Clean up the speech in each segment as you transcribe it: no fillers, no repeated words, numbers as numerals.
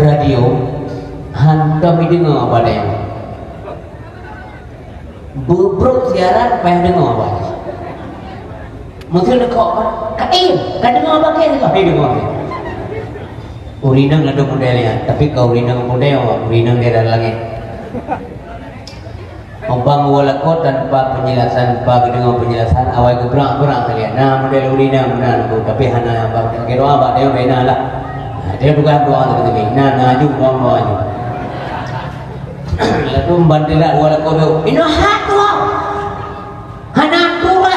radio han kami dengar apa dia bebrok siaran pengen dengar apa mungkin kau kan dengar apa kau dengar urinang ada modelnya tapi kau urinang model urinang dari langit Obang walakot tanpa penjelasan dengan penjelasan awal gerak kalian nah model urinang benar tapi hana abang kira apa dia benar lah dia bukan doa tapi nah aju doa aju lalu bandelah walakot ini hak doa hana doa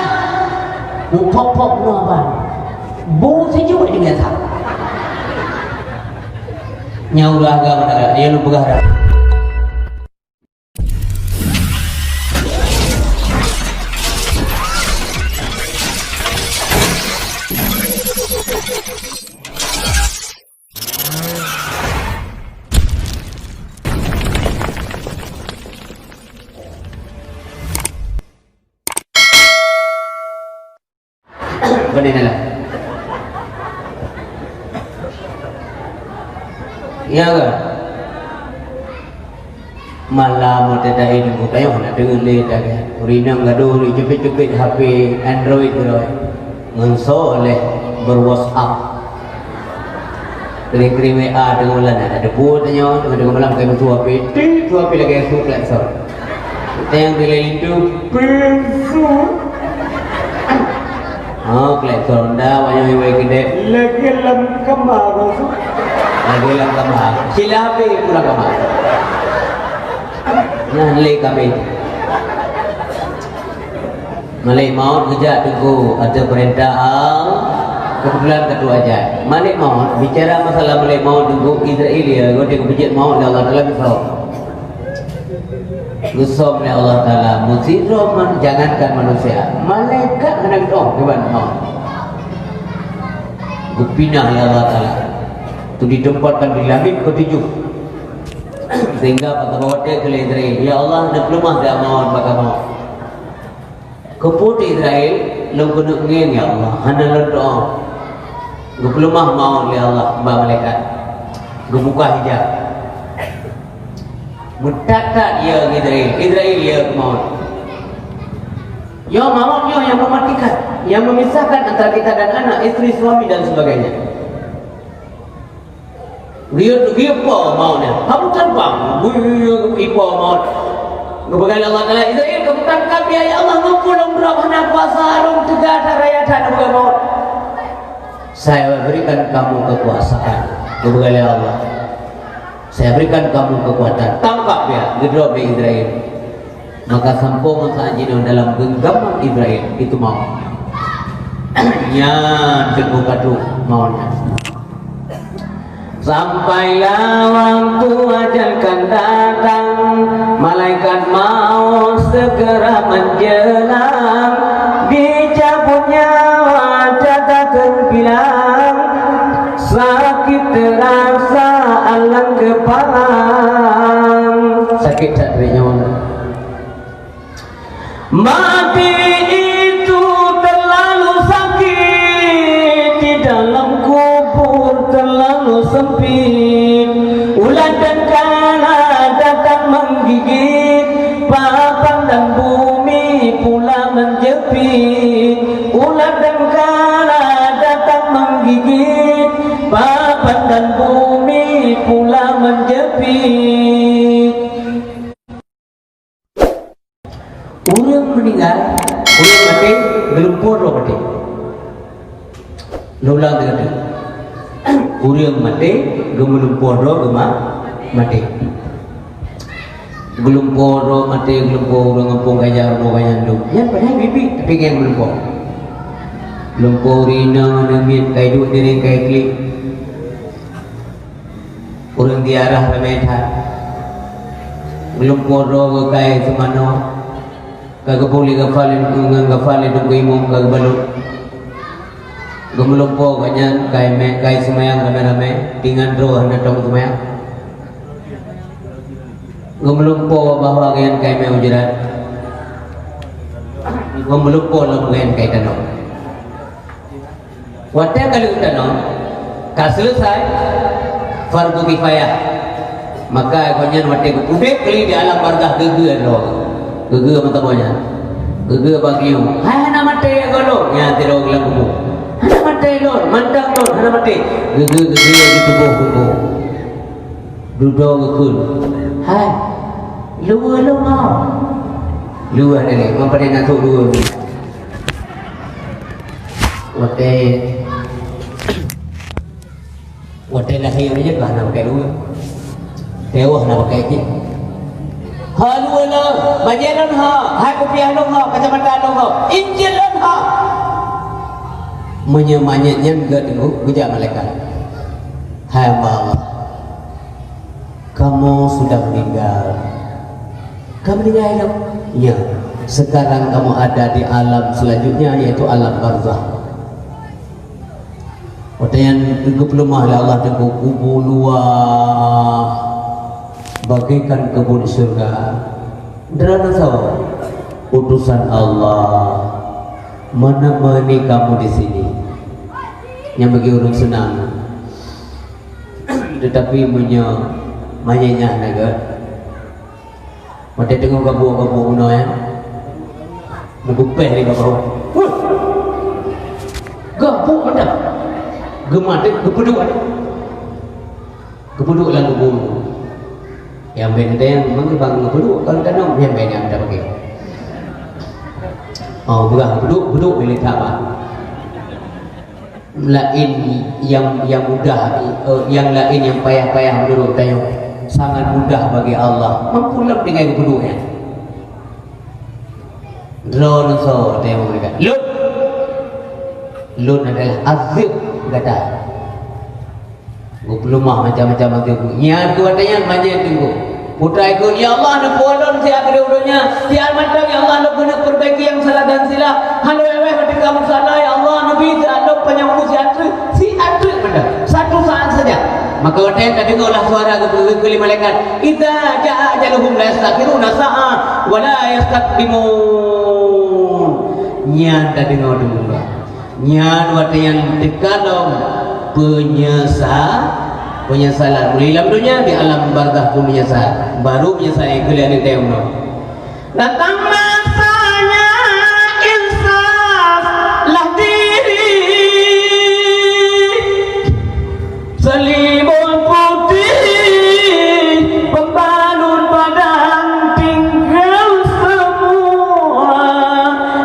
pop doa apa bu sejuk dengan tak nyau agama negara dia lu berharap benda lah ya kan malam ada ini tayo nak dengar le dah urinang gaduh cepet-cepet HP Android rồi ngonso oleh ber-WhatsApp kirim WA dengan lan ada buat tanya dengan malam kami tu HP lagi esok lah so yang bila itu kelek sonda banyak yang gede lagi lam kamar sila HP kurang kamar nah le kami Malik maut kerja tunggu ada perintah kebetulan kedua aja Malik maut bicara masalah Malik maut tunggu Israel ya kau dia kebijak maut ya Allah Ta'ala bisa Gusom oleh Allah Ta'ala musiro jangankan manusia malaikat hendak dong keban maut kupinah ya Allah Ta'ala itu ditempatkan di langit ketujuh sehingga pada waktu ke Israel ya Allah nak lemah dah maut bakal maut keput Israel lu kena ngeng ya Allah hana doa lemah maut ya Allah mbak malaikat buka hijab mutakat ya Israel ya maut ya maut ya yang mematikan yang memisahkan antara kita dan anak istri suami dan sebagainya dia apa mautnya kamu terbang ipo maut kebagai Allah Ta'ala Israel kamu tangkap ya Allah ngapulung berapa puasa harum tegata rayatan bukan maut saya berikan kamu kekuasaan kebagai Allah saya berikan kamu kekuatan tangkap ya gedrop di Israel maka sampung saat jino dalam genggaman Israel itu mau ya cukup kadu maunya sampailah waktu ajal kan datang malaikat maut segera menjelang dicabut nyawa catatan bilang sakit terasa alang kepala sakit tak nyawa mati itu terlalu sakit di dalam kubur terlalu sempit ulat dan kala datang menggigit papan dan bumi pula menjepit ulat dan kala datang menggigit papan dan bumi pula menjepit orang meninggal orang mati belum poro mati lulang dengan orang mati belum poro mati belum poro mati belum poro ngepung kaya mau kaya nduk yan padahal bibi tapi kan belum porina namit kaya duit diri kaya klik orang diarah remetan belum poro kaya semana kagak boleh gafalin dengan imam kagak balut gemelumpo kanyan kai semayang rame-rame dengan roh hendak tong semayang gemelumpo bahwa kanyan kai me ujaran gemelumpo lo kanyan kai tanong wadah kali tanong ka selesai fardu kifayah. Maka konyen wate udek kali di alam barzah gege lo. Gege mata bonya. Gege bagi you. Hai na mate golo. Ya tiro gelang kubu. Hana mate lo, mandang lo, hana mate. Gege di tubuh kubu. Duduk gekun. Hai. Luar lo mau. Luar ni, mampu nak tu luar. Wate lahir aja lah nak pakai luar. Tewah nak pakai ni. Ha luar lo, bajaran ha, hai kopiah lo ha, kacamata lo ha, injil lo ha. Menyemanyanya enggak tengok gejak malaikat. Hai Allah, kamu sudah meninggal. Kamu meninggal dong? Ya. Sekarang kamu ada di alam selanjutnya, yaitu alam barzah. Yang kepelumah Allah tengok kubur luar bagaikan kebun surga. Derana sawa utusan Allah menemani kamu di sini. Yang bagi orang senang, tetapi manyanya naga. Mata tengok kabur uno ya. Ngebupeh ni kabur. Gabuk ada. Gematik kepeduk lah kubur. Yang benteng memang bang kepeduk kalau tanam yang benteng ada pakai. Oh bukan kepeduk boleh apa? Lain yang mudah, yang lain yang payah menurut tayo sangat mudah bagi Allah. Mampu lep dengan kepeduknya. Drone so tayo mereka. Lut adalah azib. Kata belumah macam-macam tu. Nya tu katanya manja tunggu. Putra ikut ya Allah nak polon saya kedua-duanya. Ya mantap ya Allah nak guna perbaiki yang salah dan silap. Halo ewe ketika kamu salah ya Allah Nabi Allah penyambung si atri benda. Satu saat saja. Maka katanya tadi Allah suara ke malaikat. Idza jaa ajaluhum la yastakhiruna sa'a wa la yastaqdimun. Nya tadi ngono. Nyan wate yang dekalom penyesalan mulai dalam dunia di alam barzah pun menyesal baru menyesal yang kalian itu yang datang masanya insaf lah diri selimut putih pembalut badan tinggal semua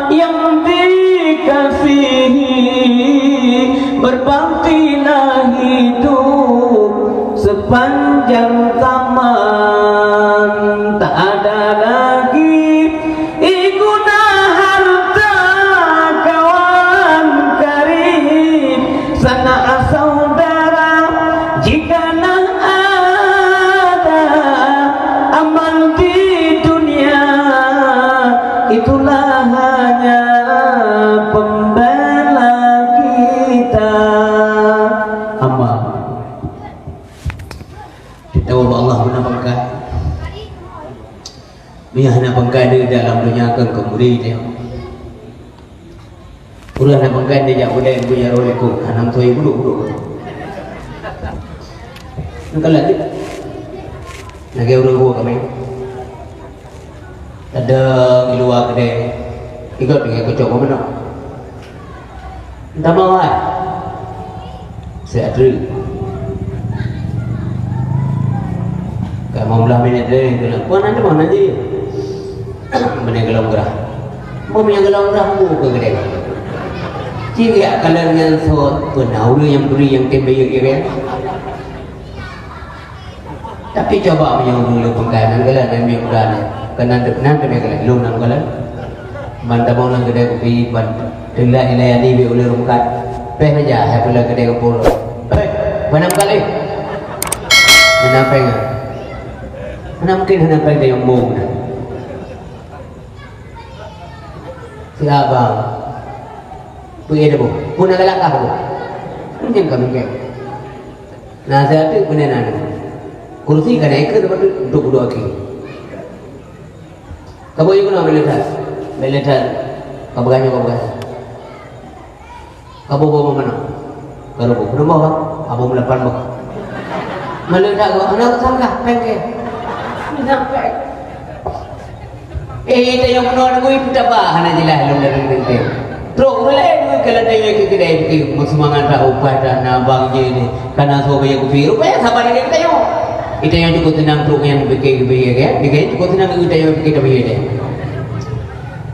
yang dikasihi berbaktilah hidup sepanjang zaman tak ada lagi guna harta kawan karib sanak saudara jikalau ada amal di dunia itulah hanya Mihana pengkada dalam dunia akan kemuri dia. Ulah nak pengkada dia boleh punya roleku. Hanam tuai buruk. Nak lagi. Nak ke urang gua kami. Ada di luar kedai. Ikut dengan kocok mana? Entah mau ah. Saya ada. Kamu belah minit dia. Puan ada mana je? Mana gelang gerah? Mau punya gelang gerah mu ke kedai? Jika kalian yang sot penau yang beri yang tembayak ya. Tapi coba punya dulu pengkaian kalian yang mudah ni. Kena depan kena kalian lu nang kalian. Banda mau nang kedai kopi ban. Ila ni be ulur rumkat. Peh aja hai pula kedai kopi. Mana kali? Kenapa enggak? Mana mungkin kenapa dia yang mau? Si abang pergi ada pun nak kelakar pun mungkin kami ke nasihat itu benar kursi kan ekor dapat untuk dua kaki kamu juga nak melihat kamu ganyo kamu bawa mana kalau kamu bawa apa melapan bawa meledak gua hendak sangka pengke sampai ita yang menolak gue itu tak bahan aja lah dalam diri terus mulai gue kalau dia ke kedai ke semangat tak upah dan nabang je ni karena so banyak kopi rupanya sabar lagi kita yang cukup tenang terus yang bikin kan bikin cukup tenang kita yang bikin tapi dia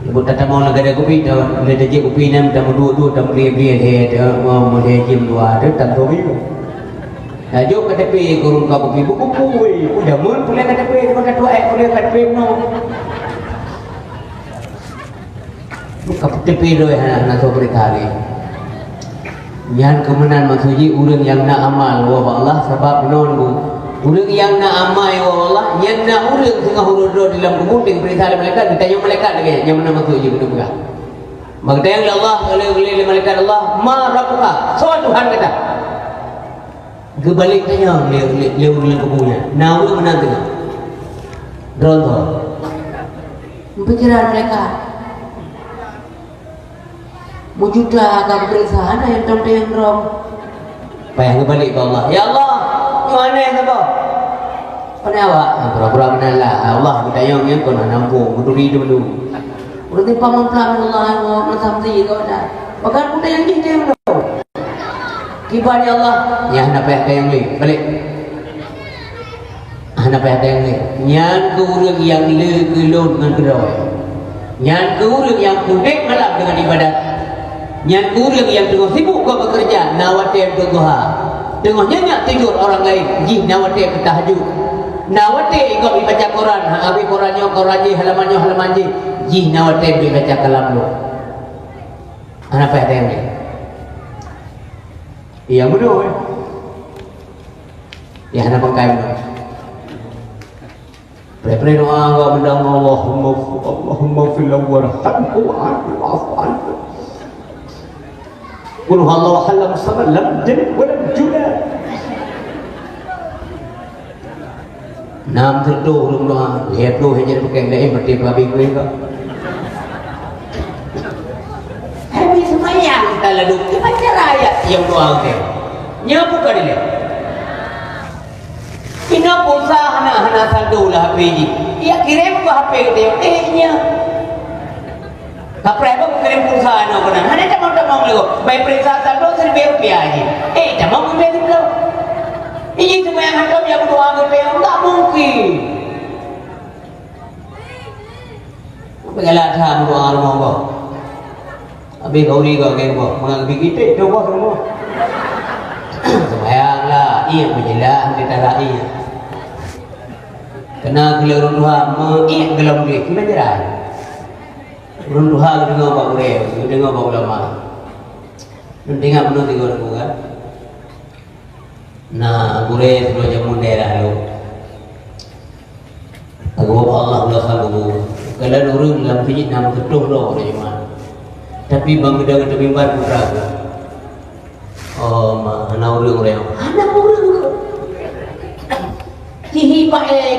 ibu tata mau negara kopi dah boleh je kopi ni minta dua tak beli dia mau dia jim dua ada tak tahu ni jom ke tepi kurung kau kopi buku udah mun boleh ke tepi kau tua boleh ke tepi no buka tepi doy anak sobri kali yang kemenan maksudnya urang yang nak amal wa Allah sebab non bu urang yang nak amal wa Allah yang nak urang tengah huruf do dalam kemudian perintah malaikat ditanya malaikat lagi yang mana maksudnya betul bukan maka yang Allah oleh malaikat Allah ma rabbuka so Tuhan kata kebalik tanya dia urang kemudian nah urang menang tengah dronto pikiran mereka mujudah ke pemeriksaan yang tempat yang rom payah kembali ke Allah ya Allah mana yang sebab pada awak pura-pura menalah Allah kita yang kau nak nampung berduri dulu berarti paman pelan Allah mau sampai kau dah bahkan kita yang kita yang tahu kibarnya Allah ya nak payah yang lain balik nak payah yang lain yang keurang yang gelon dengan keroy yang keurang yang kudek malam dengan ibadat yang urang yang tengah sibuk kau bekerja nawatir berdoa tengah nyenyak tidur orang lain jih nawatir bertahajud nawatir kau baca Quran habis Qurannya halaman jih nawatir baca kalam lu apa ada yang ni yang betul ya anak pakai Pre doa kau mendang Allahumma fil warhamhu wa'afu anhu Qul huwallahu ahad samad lam yalid wa lam yulad. Nam tertuh belum doa, lihat tu hanya pakai lain berarti babi gue kau. Habis semayang kalau duduk di baca ayat yang doa ke. Nyapu kan dia. Ina pulsa hana saldo lah HP ni. Ia kirim ke HP dia. Nya. Kapre apa kirim pulsa no kana. Hana tamam lego. Baik periksa saldo Rp1,000 aja. Tamam beli dulu. Ini semua yang hadap yang doa ke dia enggak mungkin. Begala tham doa rumah kau. Abi kau ni kau kau mengambil kita coba semua. Semayanglah, ia menjelang kita rai. Kena kelurun Tuhan, mengiak gelam dia, kita jerai. Kelurun Tuhan dengar apa boleh, dengar apa ulama. Dengar penuh tiga orang kan. Nah, boleh sebelum jamu daerah lu. Aku Allah belah selalu. Kalau urun dalam sini nama ketuh roh orang cuma. Tapi bang kita kata mimbar putra. Oh, mana urun orang? Mana urun? Hihi pakai.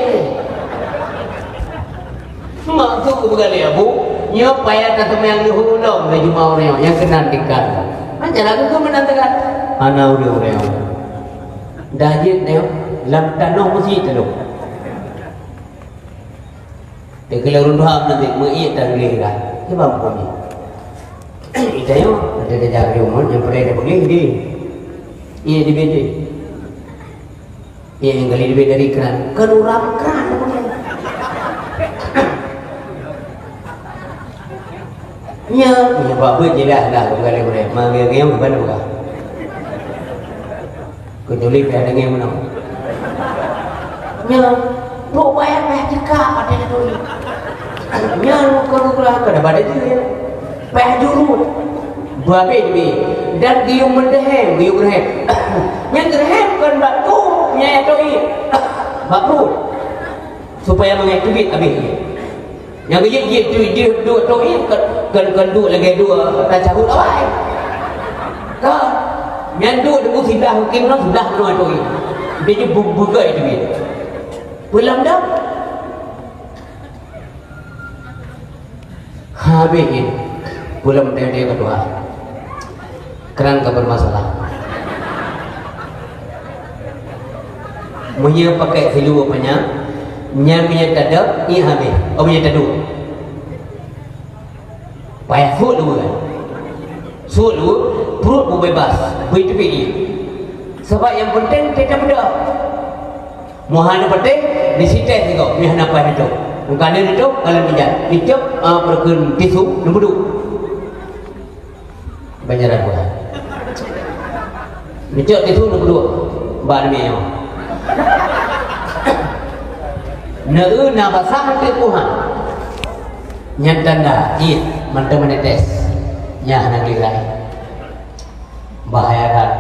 Mak tu bergali abu. Nyo payah kata yang dihulung baju mau orang yang kena tingkat. Macam aku kau menantikan. Mana urun orang? Dah je tengok lam tanah masjid tu. Kalau orang Tuhan nanti mengiat tak boleh kan? Sebab apa ni? Kita yo ada jaga rumah yang perlu ada boleh di. Ia di beda. Ia yang kali di beda dari keran. Keruram keran. Ya, punya apa jelas dah kalau boleh. Mangga yang bukan bukan. Kecuali pada dengan mana? Nya, lu bayar cekak pada itu. Nya, lu kalau kada pada itu ya. Bayar dulu. Babe ni dan dia mendehem, dia gerhem. Yang gerhem kan batu, nya itu i. Batu. Supaya mengaktifkan habis. Yang dia dua tu i kan dua lagi dua tak cabut awal. Kan yang dua dengan sidah mungkin orang sudah menua itu dia je buka itu dia belum dah habis ini belum dia kedua kerana bermasalah Munya pakai silu apanya? Nyamnya tak ada, ni habis. Oh punya tak ada. Payah suut dulu kan. Suut dulu, perut pun bebas. Begitu dia. Sebab yang penting tidak benda. Mohon penting di situ juga. Biar nampak itu. Bukan ada itu kalau bijak. Itu perken tisu nombor 2. Banyaran buah. Itu tisu nombor 2. Mbak ni yang. Neu na basah ke Tuhan. Nyatanda it mantap menetes. Nyah nak lirai. Bahaya kan.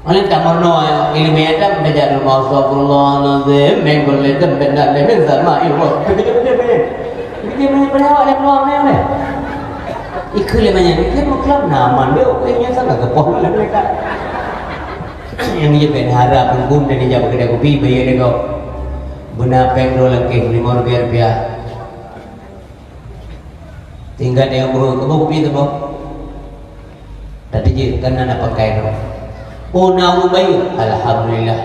Oleh tak mono ilmu ada belajar rumah Astagfirullahaladzim menggol ledem benar ledem sama ibu. Kita berapa ada peluang ni? Ikut lemahnya, ikut muklam naman dia. Okeynya sangat kepoh mereka. Yang dia berharap hukum dan dia jaga kedai kopi bayar dia kau. Benar pengdo lagi Rp5. Tinggal dia buru kopi tu boh. Tadi je kan nak pakai tu. Oh na baik, alhamdulillah.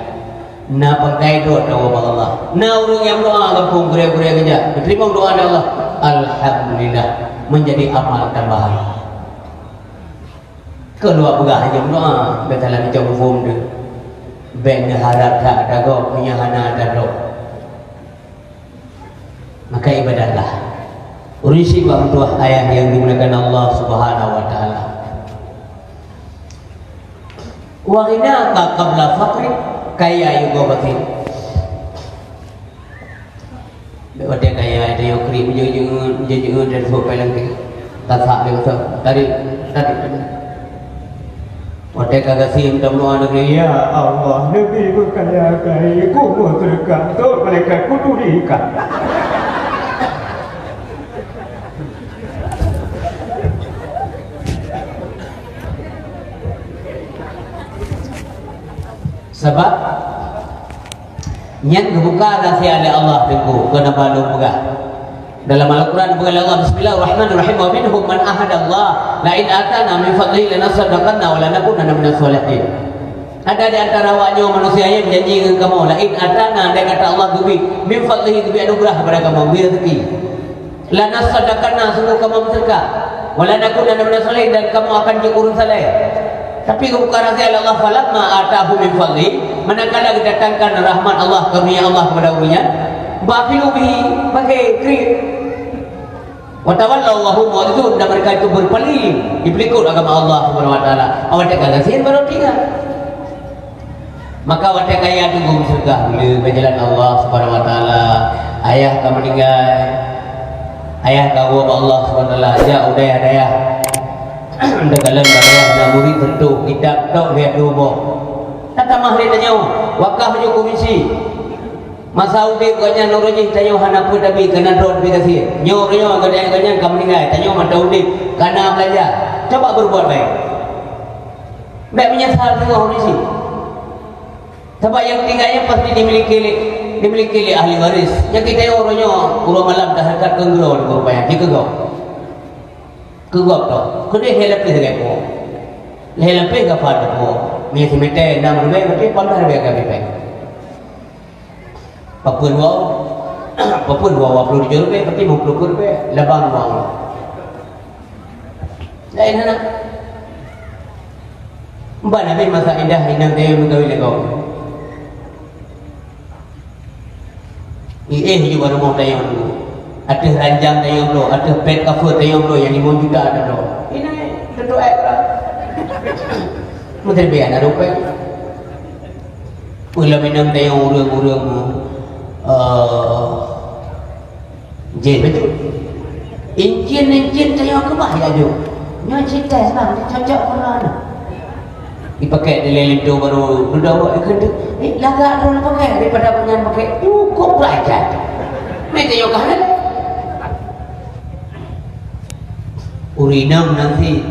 Na pakai doa Allah. Na orang yang doa kampung gerai-gerai kerja. Terima doa Allah. Alhamdulillah menjadi amal tambahan. Kedua pegah yang doa betalah macam form dia. Ben harap tak ada kau punya hana ada doa. Maka ibadahlah. Urisi bang doa ayah yang dimuliakan Allah Subhanahu wa taala. Wa ghinaka qabla faqri kaya juga batin. Betul kaya ada yang krim je dan sebab lagi. Tak dia kata tadi. Waktu kagak sim doa negeri ya Allah lebih berkaya kaya ku tergantung mereka kudu diikat. Sebab yang dibuka rahsia oleh Allah tengku kena balung pegah. Dalam Al-Quran berkata Allah Bismillahirrahmanirrahim wa minhum man ahadallah la in atana min fadlihi lanasaddaqanna wa lanakunanna minas solihin. Ada di antara awaknya manusia yang berjanji dengan kamu la in atana dia kata Allah tubi min fadlihi tubi anugerah kepada kamu bi rezeki. Lanasaddaqanna sungguh kamu bersedekah wa lanakunanna minas solihin dan kamu akan jadi orang saleh. Tapi kebuka rahsia Allah falamma atahu min fadli manakala didatangkan rahmat Allah karunia Allah kepada dirinya bafilu bihi pakai krik wa tawallahu mu'ridun dan mereka itu berpaling dipikul agama Allah Subhanahu wa taala awak tak kasihan baru tinggal maka awak kaya tunggu surga bila berjalan Allah Subhanahu wa taala ayah kamu meninggal ayah kau Allah Subhanahu wa taala ja udaya daya anda dalam daya naburi tentu kitab tok lihat dulu tak mahri tanya wakaf je komisi masa udik ganya noroji tanya hana pun tapi kena drone dikasih nyornya ganya kamu meninggal tanya mata udik karena belajar coba berbuat baik baik menyesal tengok komisi sebab yang tinggalnya pasti dimiliki oleh ahli waris yang kita orangnya urang malam dah dekat kenggro rupanya jika kau kegop tu, kau dia helapis lagi po, helapis ke pada po, ni si mete nama dia mesti pandai dia kami. Papun wow, 20 rupiah, pasti 50 rupiah, lebang wow. Lain mana? Mbak Nabi masa indah inang dia mengkawin lekau. Juga baru mau tayang dulu. Ada ranjang tayang bro, ada bed cover tayang bro yang 5 juta ada bro. Ini tentu ekra. Mungkin biar ada rupiah. Pula minum tayang urang-urang jen betul. Encin tayang ke bahaya je. Nyo cerita sebab cocok mana. Dipakai di tu baru berdua ikut. Lagak orang pakai daripada punya pakai cukup belajar. Mereka yang kahana. Urinam nanti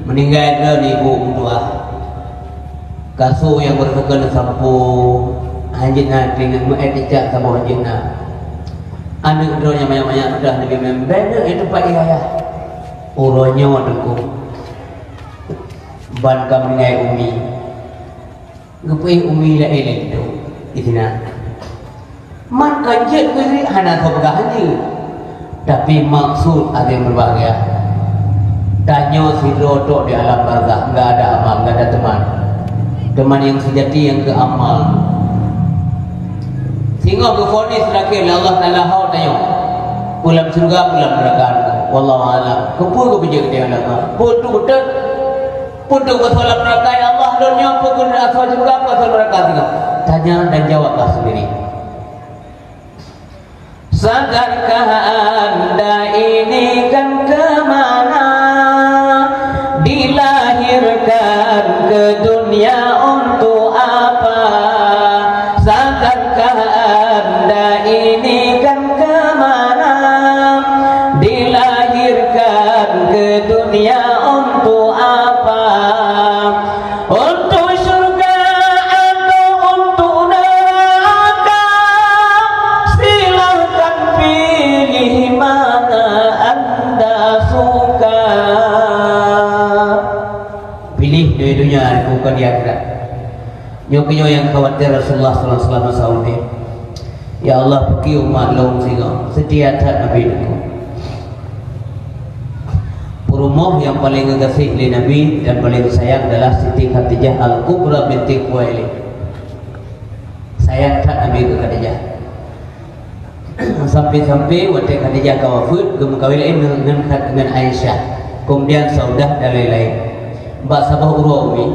meninggal dia di ibu tua kasut yang berkekan sampo hanjina dengan mengetik sama hanjina anak dronya banyak-banyak sudah lebih membenar itu pak ayah uronya wadengku ban kami mengai umi ngepai umi lah itu itina man kanjet kuwi hana tobgahan ni tapi maksud ada yang berbahagia. Tanya si rodok di alam barzakh, enggak ada amal, enggak ada teman yang sejati yang ke amal. Sehingga berfonis terakhir Allah Ta'ala hau tanya pulang surga pulang neraka. Wallahu a'lam. Kepul ke bijak dia Allah. Putu betul. Putu pasal neraka ya Allah dunia pun asal surga pasal neraka juga. Tanya dan jawablah sendiri. Sadarkah anda ini kan kemana dilahirkan ke dunia untuk apa? Sadarkah anda ini kan kemana dilahirkan ke dunia untuk apa? Untuk surga atau untuk neraka? Silahkan pilih mana anda suka. Pilih di dunia bukan di akhirat. Nyokinyo yang khawatir Rasulullah sallallahu alaihi wasallam. Ya Allah pergi umat long singa setia tak Nabi itu. Rumah yang paling kasih oleh Nabi dan paling sayang adalah Siti Khadijah Al-Kubra binti Khuwailid. Sayang tak Nabi ke Khadijah. Sampai-sampai waktu Khadijah wafat, kawin dengan Aisyah. Kemudian Saudah dan lain-lain. Mbak Sabah Urumi,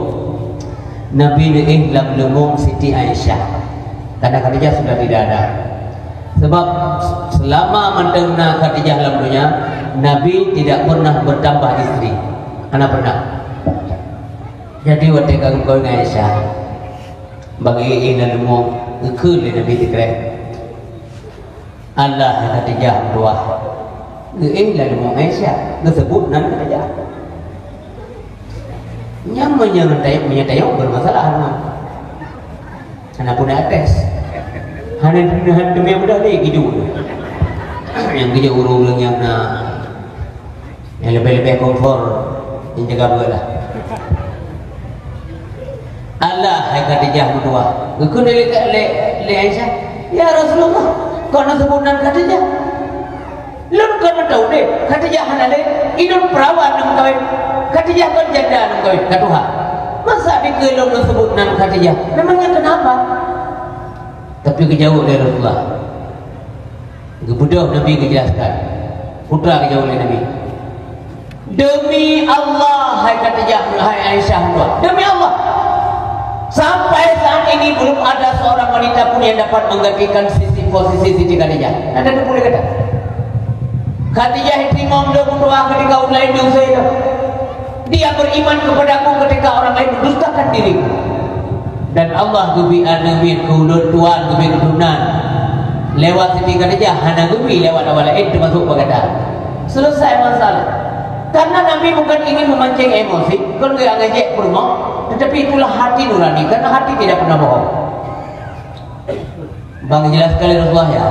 Nabi lam lemong Siti Aisyah. Karena Khadijah sudah tidak ada. Sebab selama mendengar Khadijah dalam dunia, Nabi tidak pernah bertambah istri. Anak pernah. Jadi waktu kawin Aisyah, bagi lam lemong ikut Nabi dikrek. Allah Khadijah dua. Lam lemong Aisyah disebut nan Khadijah. Yang menyatayang bermasalah anak punya atas hanya demi mudah ni hidup yang kerja urung yang lebih-lebih komfor yang jaga belah Allah hai Khadijah berdua aku le Aisyah ya Rasulullah kau nak sebutan Khadijah lu kan tahu deh Khadijah hanale idul perawan nang kawin Khadijah kan janda nang kawin katuha masa dikelom sebut nang Khadijah memangnya kenapa tapi kejauh dari Rasulullah kebudah Nabi kejelaskan putra kejauh dari Nabi demi Allah hai Khadijah hai Aisyah demi Allah sampai saat ini belum ada seorang wanita pun yang dapat menggantikan posisi Siti Khadijah. Ada tu boleh kata Khadijah itu mau berdoa ketika orang lain dosa. Dia beriman kepadaku ketika orang lain mendustakan diriku. Dan Allah gubi anamin keulun tuan gubi keturunan lewat Siti Khadijah hana gubi lewat awal lain termasuk perkataan. Selesai masalah. Karena Nabi bukan ingin memancing emosi, kalau dia ngajak bermau, tetapi itulah hati nurani. Karena hati tidak pernah bohong. Bang jelas sekali Rasulullah ya.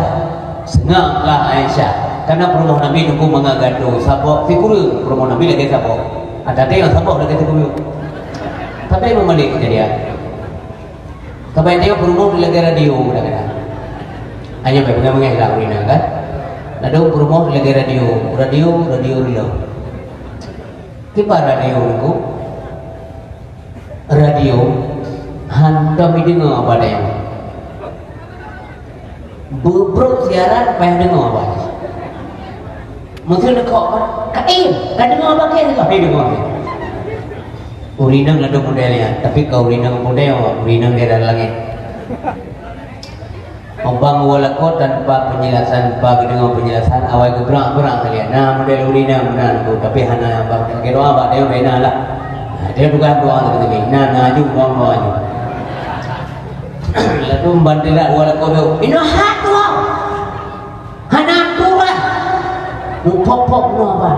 Senanglah Aisyah. Karena perumah Nabi nunggu mengagado sabok fikuru perumah Nabi lagi sabok ada yang sabok lagi fikuru tapi memalik kejadian tapi dia perumah lagi radio kadang-kadang hanya pegang hilang ini kan lalu perumah lagi radio real tiba radio nunggu radio hantam dengar apa dia bebrok siaran pengen dengar apa mungkin kok kain kadang apa kain kok hidup apa urinang ada modelnya tapi kau urinang model urinang di dalam langit obang walakot tanpa penjelasan bagi dengan penjelasan awal gerak kalian nah model urinang benar tu tapi hana bang kira apa dia benar lah dia bukan doa tapi nah aju doa aju lalu bantilah walakot ini hak tu hana tu lah pop nuaban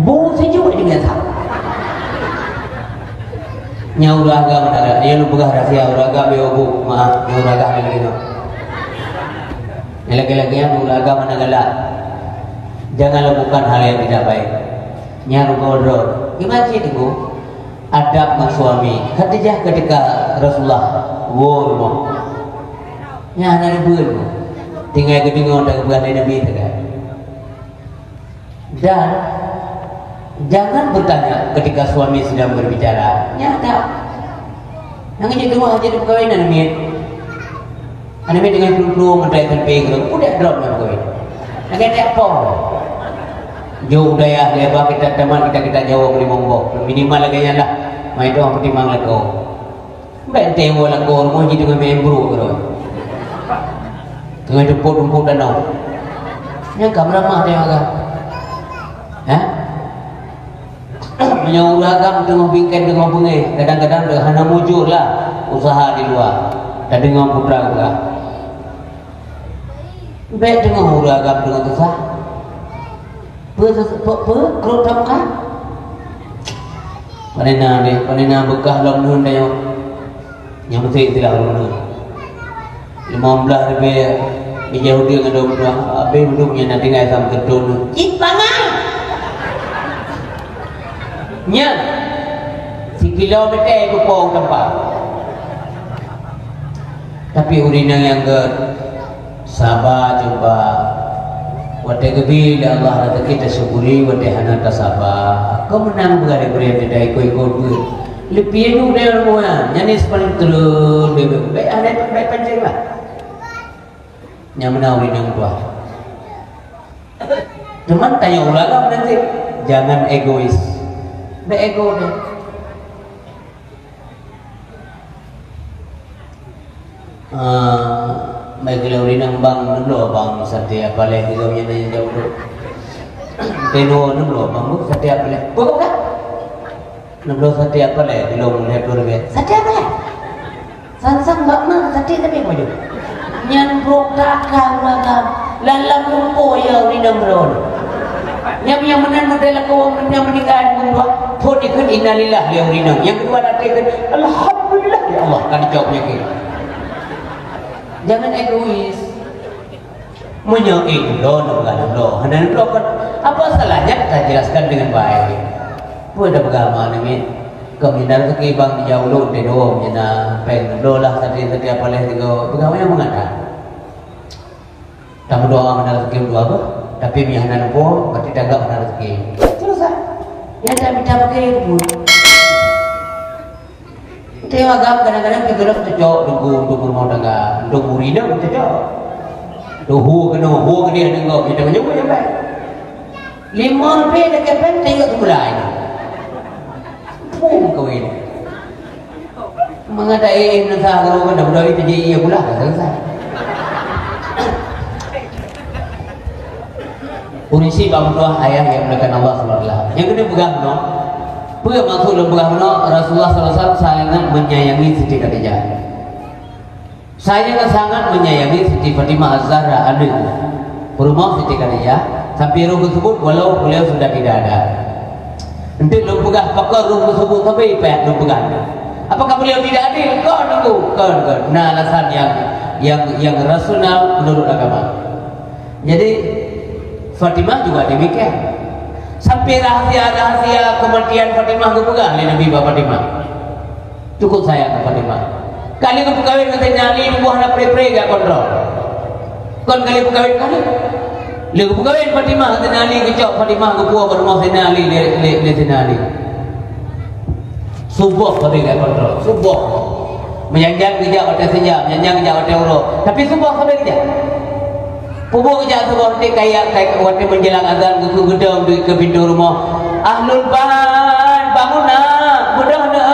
bu sejuk dengan tak nyauraga mana dia lu begah rahsia uraga beobu maaf nyauraga lagi no lagi-lagi yang uraga mana galak jangan lakukan hal yang tidak baik nyaru godrod gimana sih itu adab suami Khadijah ketika Rasulullah nya ada beul tinggal kedengar tak berani Nabi tak. Dan jangan bertanya ketika suami sedang berbicara nya ada yang jadi rumah jadi pegawai Nabi Nabi dengan peluru mendaikkan pegel udah drop nak pegawai nak ada apa jauh daya lebar kita teman kita jauh beli mongbok minimal lagi lah mai doang pertimbang lagu baik tewo lagu rumah jadi dengan membru gitu dengan rumput danau yang kamera mah dia agak menyuruh agam dengan bingkai dengan bungai kadang-kadang hana mujur lah usaha di luar dan dengan putra juga baik dengan huru agam dengan susah kerut tamkah panena bekah dalam nun dia yang penting tidak lalu 15 lebih dijauh dia dengan 22 habis hidupnya nanti ngai sama kedun cip pangan nya si kilometer itu pong tempat tapi urina yang ke sabar coba wate gebi da Allah rata kita syukuri wate hana sabar kau menang berada berada dai ikut gue lebih itu dia semua nyanis paling terus baik ada baik pancing lah yang menawari yang tua cuman tanya ulama nanti jangan egois be ego deh baik kalau rinang bang nelo bang setiap balik kita punya nanya jauh tu teno nelo bang setiap balik bukan kan nelo setiap balik di lom lihat dulu be setiap balik sansang bakma setiap tapi maju nyanbrok takang magam lalam lumpo ya rinang ron yang menan model kau yang meninggal membuat pun ikut innalillah yang rinang yang kedua nanti alhamdulillah ya Allah kan dijawabnya gitu. Jangan egois menyoik lo hendak lo kan apa salahnya kita jelaskan dengan baik pun ada agama ni kemudian rezeki bang jauh lo di doang jena peng lo lah setiap boleh tiga pegawai yang mengada tak berdoa mana rezeki dua apa tapi mihanan po berarti dagang mana rezeki selesai yang saya minta pakai itu Tengok agam kadang-kadang kita dah cocok untuk rumah tangga, untuk murida pun cocok. Dohu ke dia tengok kita menyebut yang baik. 5 lebih dekat pen tengok tu mulai. Pum kau ini. Mengadai nasa kalau kan dah berdua jadi ia pula selesai. Urisi bangsa ayah yang melakukan Allah SWT. Yang kena pegang no. Pegang maksud dan pegang no Rasulullah SAW sangat menyayangi Siti Khadijah. Saya sangat menyayangi Siti Fatimah Az-Zahra adik rumah Siti Khadijah sampai roh tersebut walau beliau sudah tidak ada. Untuk lo pegang pakar roh tersebut tapi payah lo pegang. Apakah beliau tidak adil? Kau nunggu, kau. Nah alasan yang rasional menurut agama. Jadi Fatimah juga demikian. Sampai rahasia kematian Fatimah aku pegang oleh Nabi Fatimah. Cukup sayang ke Fatimah. Kali aku kawin dengan Sayyidina Ali buah nak pre-pre gak kontrol. Kon kali aku kawin kali. Lagu kawin Fatimah Sayyidina Ali kecok Fatimah aku buah ke rumah Sayyidina Ali le Sayyidina Ali. Subuh kali gak kontrol. Subuh. Menyanjang kejap atau sejam, menyanjang kejap atau urut. Tapi subuh kali kejap. Pupuk kejap sebuah nanti kayak waktu menjelang azan ke gedung ke pintu rumah ahlul bahan bangunlah mudah nak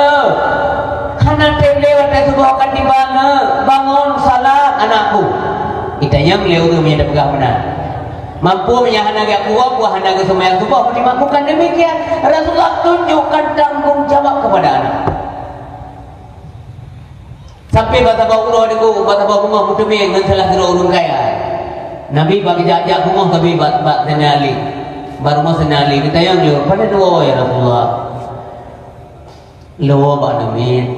hana tele waktu sebuah kan bangun salat anakku kita yang beliau tu menyadap pegang benar mampu menyahana gak kuat buah hana ke semayang sebuah bukan demikian Rasulullah tunjukkan tanggung jawab kepada anak sampai bata bawa urut aku bata bawa rumah muda dengan salah kira urun kaya Nabi bagi jajak rumah tapi bak senali, baru mau senali kita yang jauh pada dua ya Rasulullah. Lawa bak Nabi,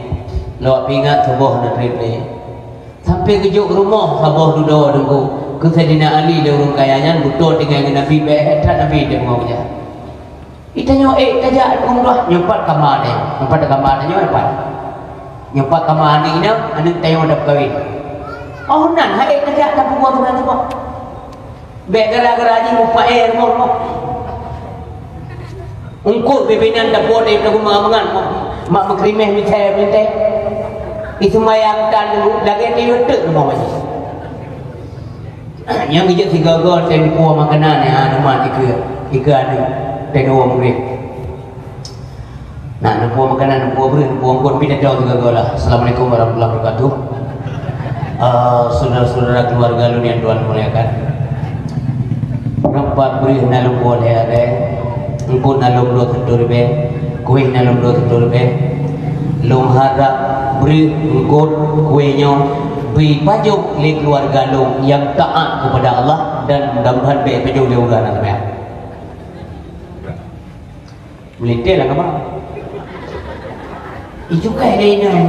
lawa pingat sebuah nak triple. Sampai kejuk rumah sebuah duduk tunggu. Ke Sayyidina Ali dia urung kayanya betul dengan Nabi baik tak Nabi dia mengajar. Kita nyo tajak umrah nyempat kamar ni, nyempat kamar ni nyempat. Nyempat kamar ni ina anak tayo dah kawin. Oh nan hai nak tak buat tu nanti kok. Bek gara-gara ni mupa air mau. Ungkut pimpinan dapur dari mangan mak mengkrimeh minta. Itu mayang dan lagi ni yutuk mau aja. Yang bijak tiga gol tempo makanan yang anuman ikan ada tenua murid. Nah, nempuh makanan, nempuh beri, nempuh angkut pindah jauh tiga gol lah. Assalamualaikum warahmatullahi wabarakatuh. Saudara-saudara keluarga lu yang Tuhan muliakan. Nampak beri nalung boleh ada, angkut nalung dua tentu lebih, kuih nalung dua tentu lebih. Lum harap beri angkut kuihnya. Beri pajuk oleh keluarga lu yang taat kepada Allah dan mudah-mudahan baik pajuk dia ulah nak bayar. Melitih lah kamu. Itu kayak dia ni.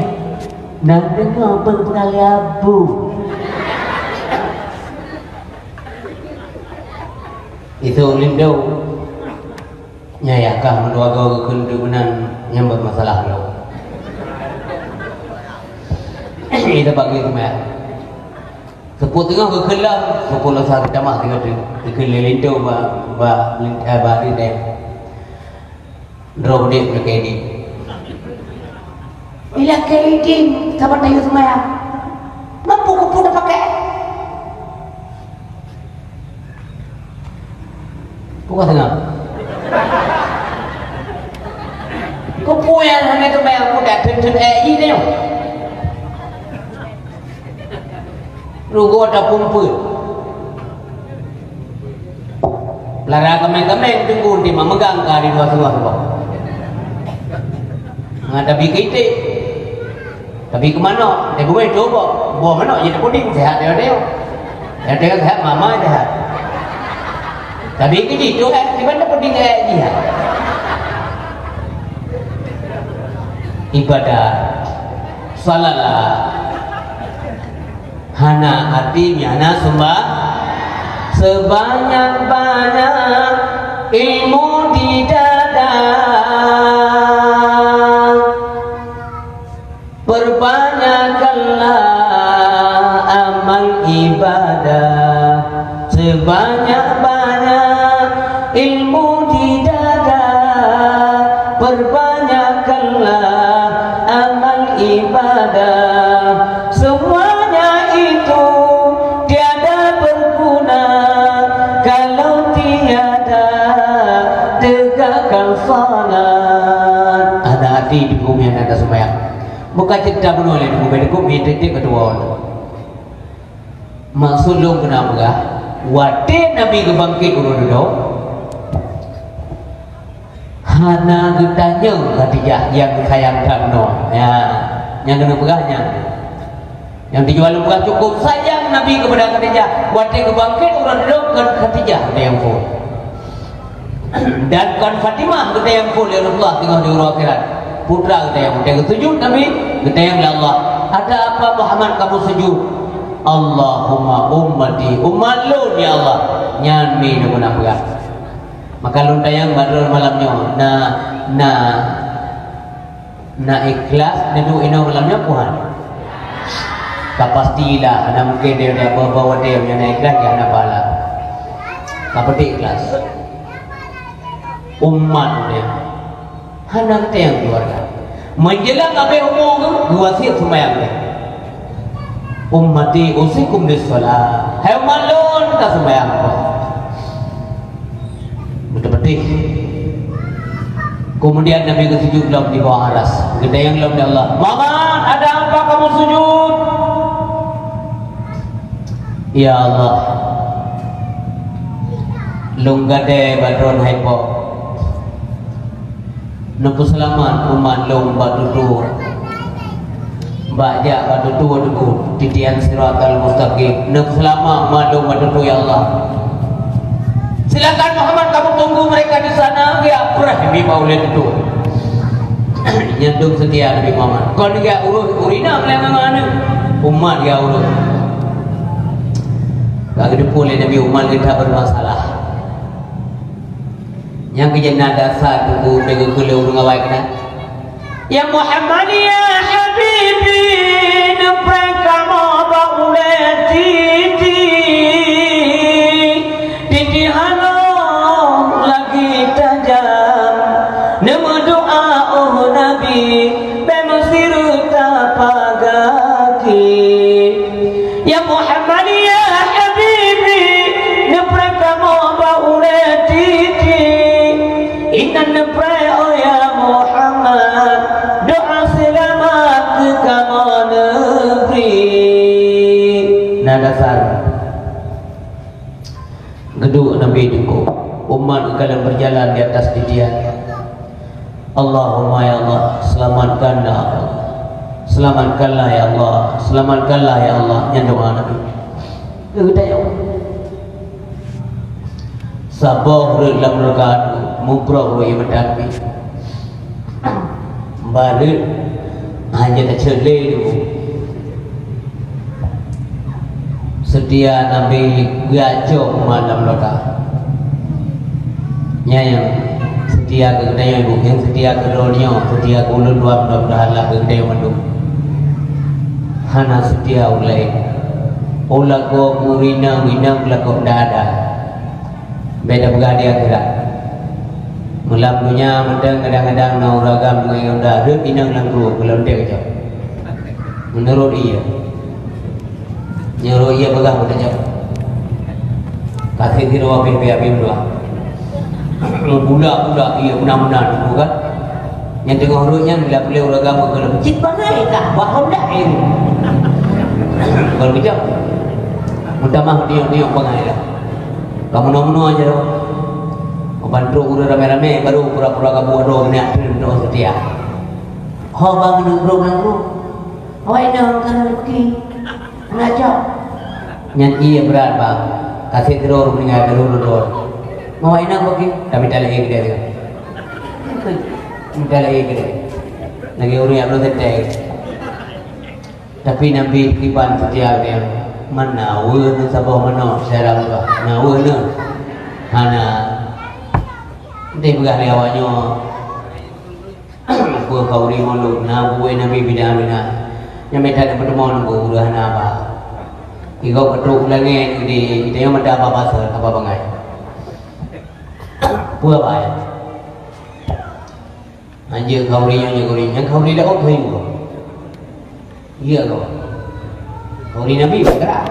Nak dengar penali abu. Itu lindu. Nyayakah menduaga kekendunan yang bermasalah lu. Kita bagi rumah. Sepuluh tengah ke kelam, 10 saat jamaah tengah tu. Kelilin tu ba di dek. Drop dek nak ini. Bila kelilin, kapan tahu semua ya? Mampu kupu dah pakai. Bukan tengah. Kupu yang hanya tu bayar kuda tun ini dia. Rugo ada kumpul. Lara kameng-kameng tunggu di memegang kari dua sebab. Ngadapi kita. Tapi ke mana? Dia boleh coba. Buah mana? Jadi puding sehat dia. Yang dia sehat mama sehat. Tapi ke situ di mana puding dia. Ibadah salatlah. Hana artinya hana sebanyak-banyak ilmu di dada, perbanyakkanlah amal ibadah, sebanyak-banyak ilmu di dada, perbanyakkanlah amal ibadah, semua itu tiada berguna kalau tiada tegakkan salat. Ada hati di bumi yang ada sembahyang. Bukan cerita menoleh di bumi titik kedua. Maksud lu kenapa? Wate Nabi kebangkit dulu. Hana getanya Khadijah yang sayangkan no. Ya, yang kena pegahnya. Yang dijual bukan cukup sayang Nabi kepada Khadijah. Waktu kebangkit orang duduk ke Khadijah kita yang full. Dan kan Fatimah kita yang full ya Rasulullah tinggal di urut akhirat. Putra kita yang full. Yang sujud Nabi kita yang ya Allah. Ada apa Muhammad kamu sujud? Allahumma ummati umat lu ya Allah. Nyami nak guna pegang. Maka lu tayang badrul malamnya. Na ikhlas nedu ina malamnya Tuhan. Tak pastilah, ada mungkin dia bawa dia yang naik ikhlas, dia nak bala. Tak penting ikhlas. Umat dia, anak dia yang keluarga. Menjelang apa umur tu, dua siap sembahyang dia. Ummati usikum bisalah. Hai umat lon tak sembahyang apa? Betul-betul. Kemudian Nabi ke-7 belum di bawah aras. Kita yang belum di Allah. Muhammad, ada apa kamu sujud? Ya Allah, lunggade badron haipo, nampu selamat umat long batutu, baca batutu batutu, titian siratal mustaqim, nampu selamat umat long batutu ya Allah. Silakan Muhammad kamu tunggu mereka di sana, ya pernah Nabi Paulus itu. Nyantung setia Nabi Muhammad. Kau ni dia urina melengah umat dia urut. Kalau dipulih Nabi Umar kita bermasalah. Yang kejadian dasar tunggu dengan kuliah urung awal kena. Ya Muhammad ya Habibi, nepeng kamu bau ule titi halo lagi tajam nama doa oh Nabi bemasir tapagaki ya Muhammad ya Habibi nepreka mo ba ule titi inan nepre oh ya Muhammad doa selamat ke kamu negeri nadasar gedung Nabi Duku umat kalian berjalan di atas titian Allahumma ya Allah selamatkanlah ya Allah selamatkanlah ya Allah selamatkanlah ya Allah yang doa Nabi kita ya Allah sabar dalam rekaan mubrah wa imadabi balik hanya tercelai dulu setia Nabi gajok malam rekaan yang setia ke kedai ibu, yang setia ke dunia, setia ke ulun dua mudah-mudahanlah ke kedai mandu. Hana setia ulai, ulah ko murina minang ulah ko dada. Beda bergadia gerak. Mulam dunia mendang kadang-kadang nau ragam dengan dah, rep minang langru kalau dia kecap. Menurut ia, nyuruh ia pegang kecap. Kasih kira wapin biar dua. Budak-budak ia benar-benar bukan yang tengok hurufnya bila beliau agama kalau cik bangai kah bahau dah ini kalau bijak mudah mah dia bangai lah kamu nono aja dong bantu udah rame-rame baru pura-pura kamu ada ni akhir setia ho bang nangru awai dah kan pergi ngajak nyanyi berat bang kasih terus meninggal dulu mau enak bagi tapi tak lagi gede tak lagi gede lagi orang yang belum tertarik tapi Nabi kiban setiap dia mana wun sabah mana saya ramah mana wun hana dia berah lewatnya buat kau ni malu na buat Nabi bina yang mereka ada pertemuan buat udah hana apa ikau betul lagi di kita yang ada apa apa bangai buat apa ya? Anjir kau ni yang kau ni dah ok kau. Iya kau. Kau ni Nabi bergerak.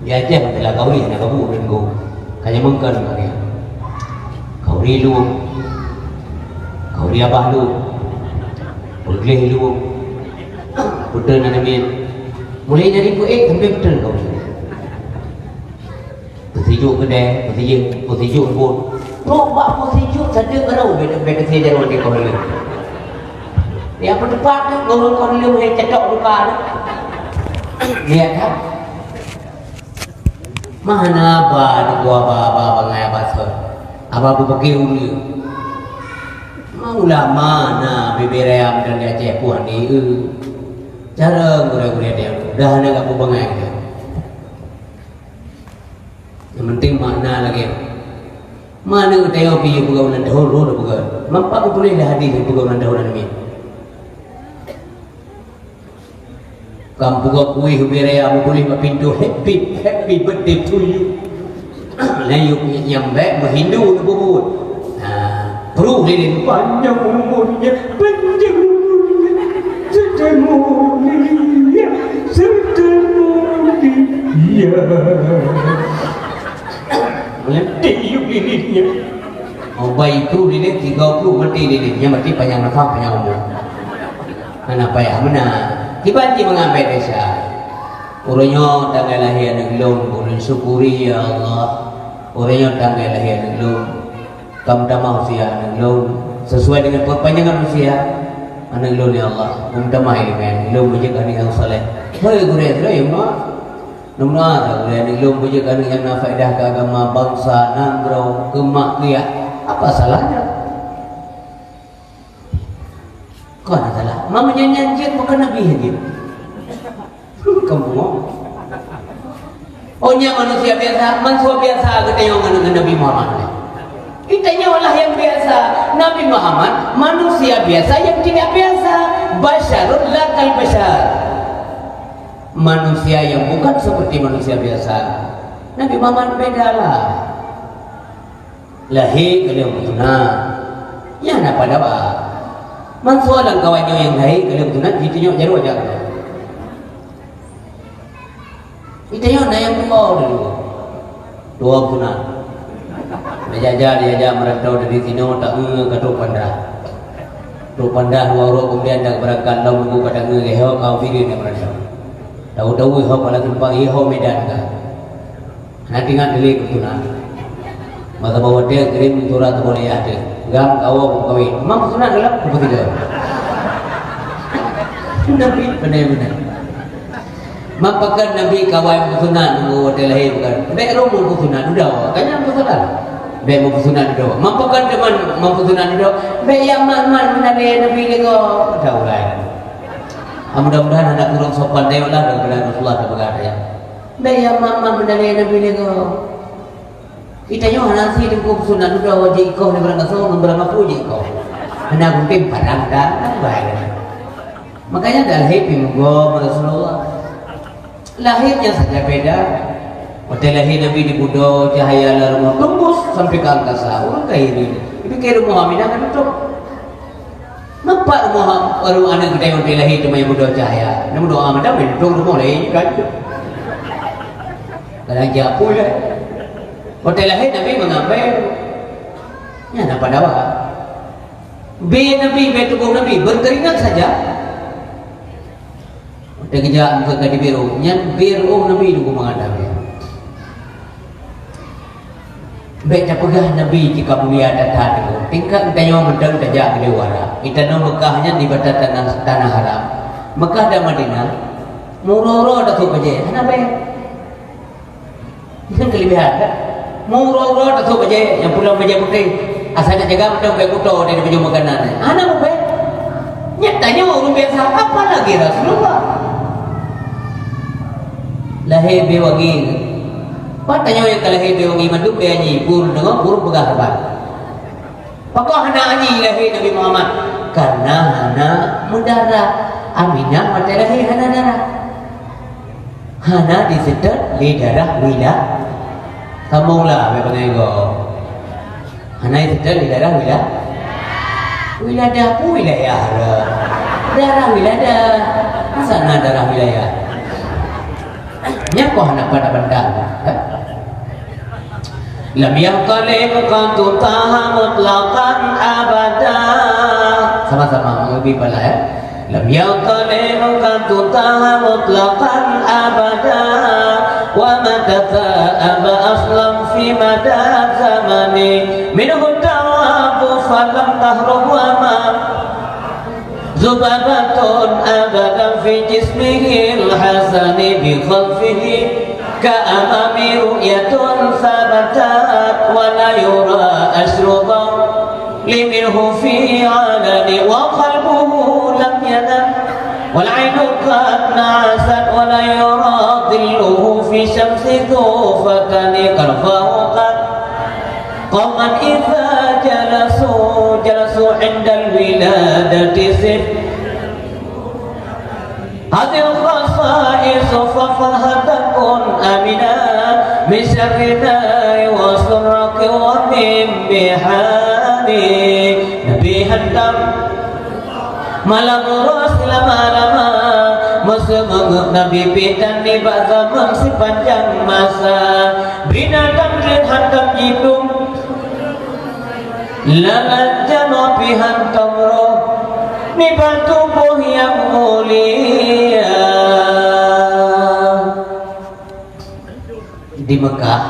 Dia aja adalah kau ni nak kamu dan kau. Kaya mengkan kau ni. Kau ni lu. Kau ni apa lu? Pergi lu. Betul Nabi. Mulai dari buik sampai betul kau bersejuk kedai, bersejuk pun buat bersejuk saja kerau beda saja orang kau ni yang berdepan orang kau ni boleh cakap luka lihat kan mana apa apa bangai apa sah apa pakai uli maulah mana beberapa dan dia cek puan ni cara gurau-gurau dia dah ada kamu bangai yang penting makna lagi mana tengok pergi pergaulan dahulu bukan mampak boleh dah hadir di pergaulan dahulu ni kamu buka kuih berai kamu boleh pintu happy birthday to you layu yang baik berhindu berbubut perlu lilin panjang umurnya panjang umurnya setemulia mati yuk lilitnya oh baik itu lilit 30 mati lilitnya mati panjang nafas panjang umur kenapa ya mana tiba-tiba mengambil desa orangnya tanggal lahir neglong ulun syukuri ya Allah orangnya tanggal lahir neglong kamu damah usia neglong sesuai dengan perpanjangan usia anak lo ni Allah, minta maaf ini, lo menjaga ni yang soleh. Hei gurau, yang mana? Nomor ada gurau ni lo menjaga ni yang faedah ke agama bangsa, nangrau, kemak dia. Apa salahnya? Kau ada salah? Mama nyanyi bukan Nabi lagi. Kamu mau? Oh nya manusia biasa, manusia biasa kita yang dengan Nabi Muhammad. Kitanya Allah yang biasa. Nabi Muhammad manusia biasa yang tidak biasa. Basyarun la kal basyar, manusia yang bukan seperti manusia biasa. Nabi Muhammad bedalah. Lahir kalian betuna. Ya nak pada apa? Mansualan kawannya yang lahir kalian betuna ditunjuk jaru aja. Kitanya nak yang tua dulu. Dua betuna. Dia merantau dari sini tak kata pandah. Tu pandah dua kemudian dah berangkat lalu nunggu pada ngehau kau fikir ni merantau. Tahu-tahu ihau pada tempat ihau Medan kan. Nanti ngan delik tu nak. Masa bawa dia kirim surat boleh ada. Gam kau kawin. Mam sunat gelap apa tidak? Nabi benar-benar. Mampakan Nabi kawin sunat nunggu dia lahir bukan. Baik rumah sunat sudah. Kanya sunat. Baik mampu sunat doa. Mampakan teman mampu sunat doa. Baik yang man Nabi lego tahu lah. Mudah-mudahan anak kurang sopan dewalah daripada Rasulullah dan berkata ya. Baik yang man Nabi lego. Kita nyoh nasi dengan sunat doa wajib kau ni berangkat so berapa puji kau. Anak mungkin padang dah baik. Makanya dah happy menggo Rasulullah. Lahirnya saja beda. Waktu lahir Nabi di Budo cahaya larut tembus sampai ke angkasa. Orang kaya ini. Ini kaya Muhammad kan itu. Nampak Muhammad baru anak kita yang lahir cuma yang Budo cahaya. Namun doa Muhammad itu rumah lain kan. Kadang japu ya. Waktu lahir Nabi mengambil. Ya nampak dah. Nabi tubuh Nabi berkeringat saja. Waktu kejap muka kadi biru. Yang biru Nabi itu menghadapi. Baik pegah Nabi jika mulia datang itu tingkat kita yang mendang tajak ke dewara kita no Mekahnya di batas tanah haram Mekah dan Madinah muroro datuk aja kenapa ya ini kelebihan kan muroro datuk aja yang pulang baja putih asalnya jaga mendang baik kuto dari baju makanan anak apa nyatanya orang biasa apa lagi Rasulullah lahir bewagi patanya yang kalau hidup orang iman tu beranyi pun dengan burung pegah hebat. Pakau hana anyi lahir Nabi Muhammad karena hana mendarah. Aminah mata lahir hana darah. Hana disedot di darah wila. Kamulah apa pengago. Hana disedot di darah wila. Wila dah pun wilayah. Darah wilayah. Masa na darah wilayah. Nyakoh hana pada bandar. Lam yaqalib qantu taha mutlaqan abada. Sama-sama lebih pala ya. Lam yaqalib qantu taha mutlaqan abada. Wa matata'aba aslam fi mada zamani. Minhu tawabu falam tahruh wa ma Zubabatun abadan fi jismihi al-hasani bi khalfihi كأمامي رؤية ثبتت ولا يرى أشرطا لمنه في علن وقلبه لم ينم والعين قد نعست ولا يرى ظله في شمس ذو فتن كرفه قد قوما إذا جلسوا عند الولادة سف هذه الخصائص ففهتكن أمنا من شر النار وسرك ومن بحاني نبي هدم malam Rasul lama-lama Muslim Nabi pitan di zaman sepanjang masa binatang dan hantam hidung lalat jama pihantam roh ni tubuh yang mulia di Mekah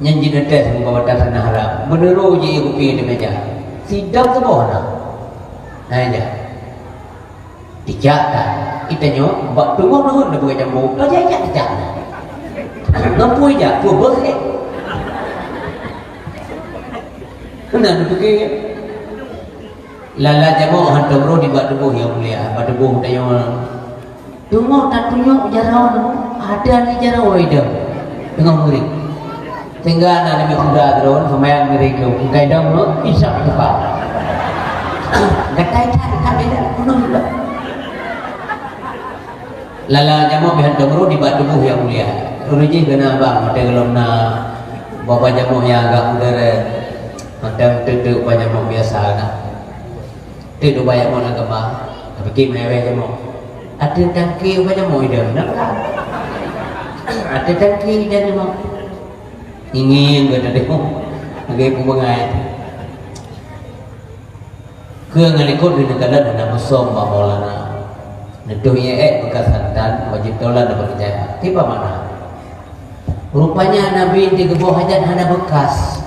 nyanyi netes membawa tanah haram meneru je kopi di meja sidang tu bona aja dijak kita nyo bak tunggu nuhun na bukan jambu aja dijak ngampui aja tu bos kena pergi lala jamu hantu bro di bak tubuh yang mulia bak tubuh tayo tunggu tak tunjuk jarawan ada ni jarawan ida dengan murid tinggal na nabi kuda drone sumayang ngeriglo kay dong lo isa ka pa gatay ta beda kuno ba lalanya mo bihan dong ro di batu yang mulia ruji gana ba mate gelom na bapak jamu yang agak udara macam tutu banyak mau biasa na tutu banyak mau nak apa tapi kim lewe jamu ada tangki banyak mau ida nak ada tangki dan mau ingin gak ada demo lagi pembangai ke ngalikut di negara dan nama som maulana netuhnya bekas santan wajib tolak dan percaya tiba mana rupanya Nabi di gebuah hajat hanya bekas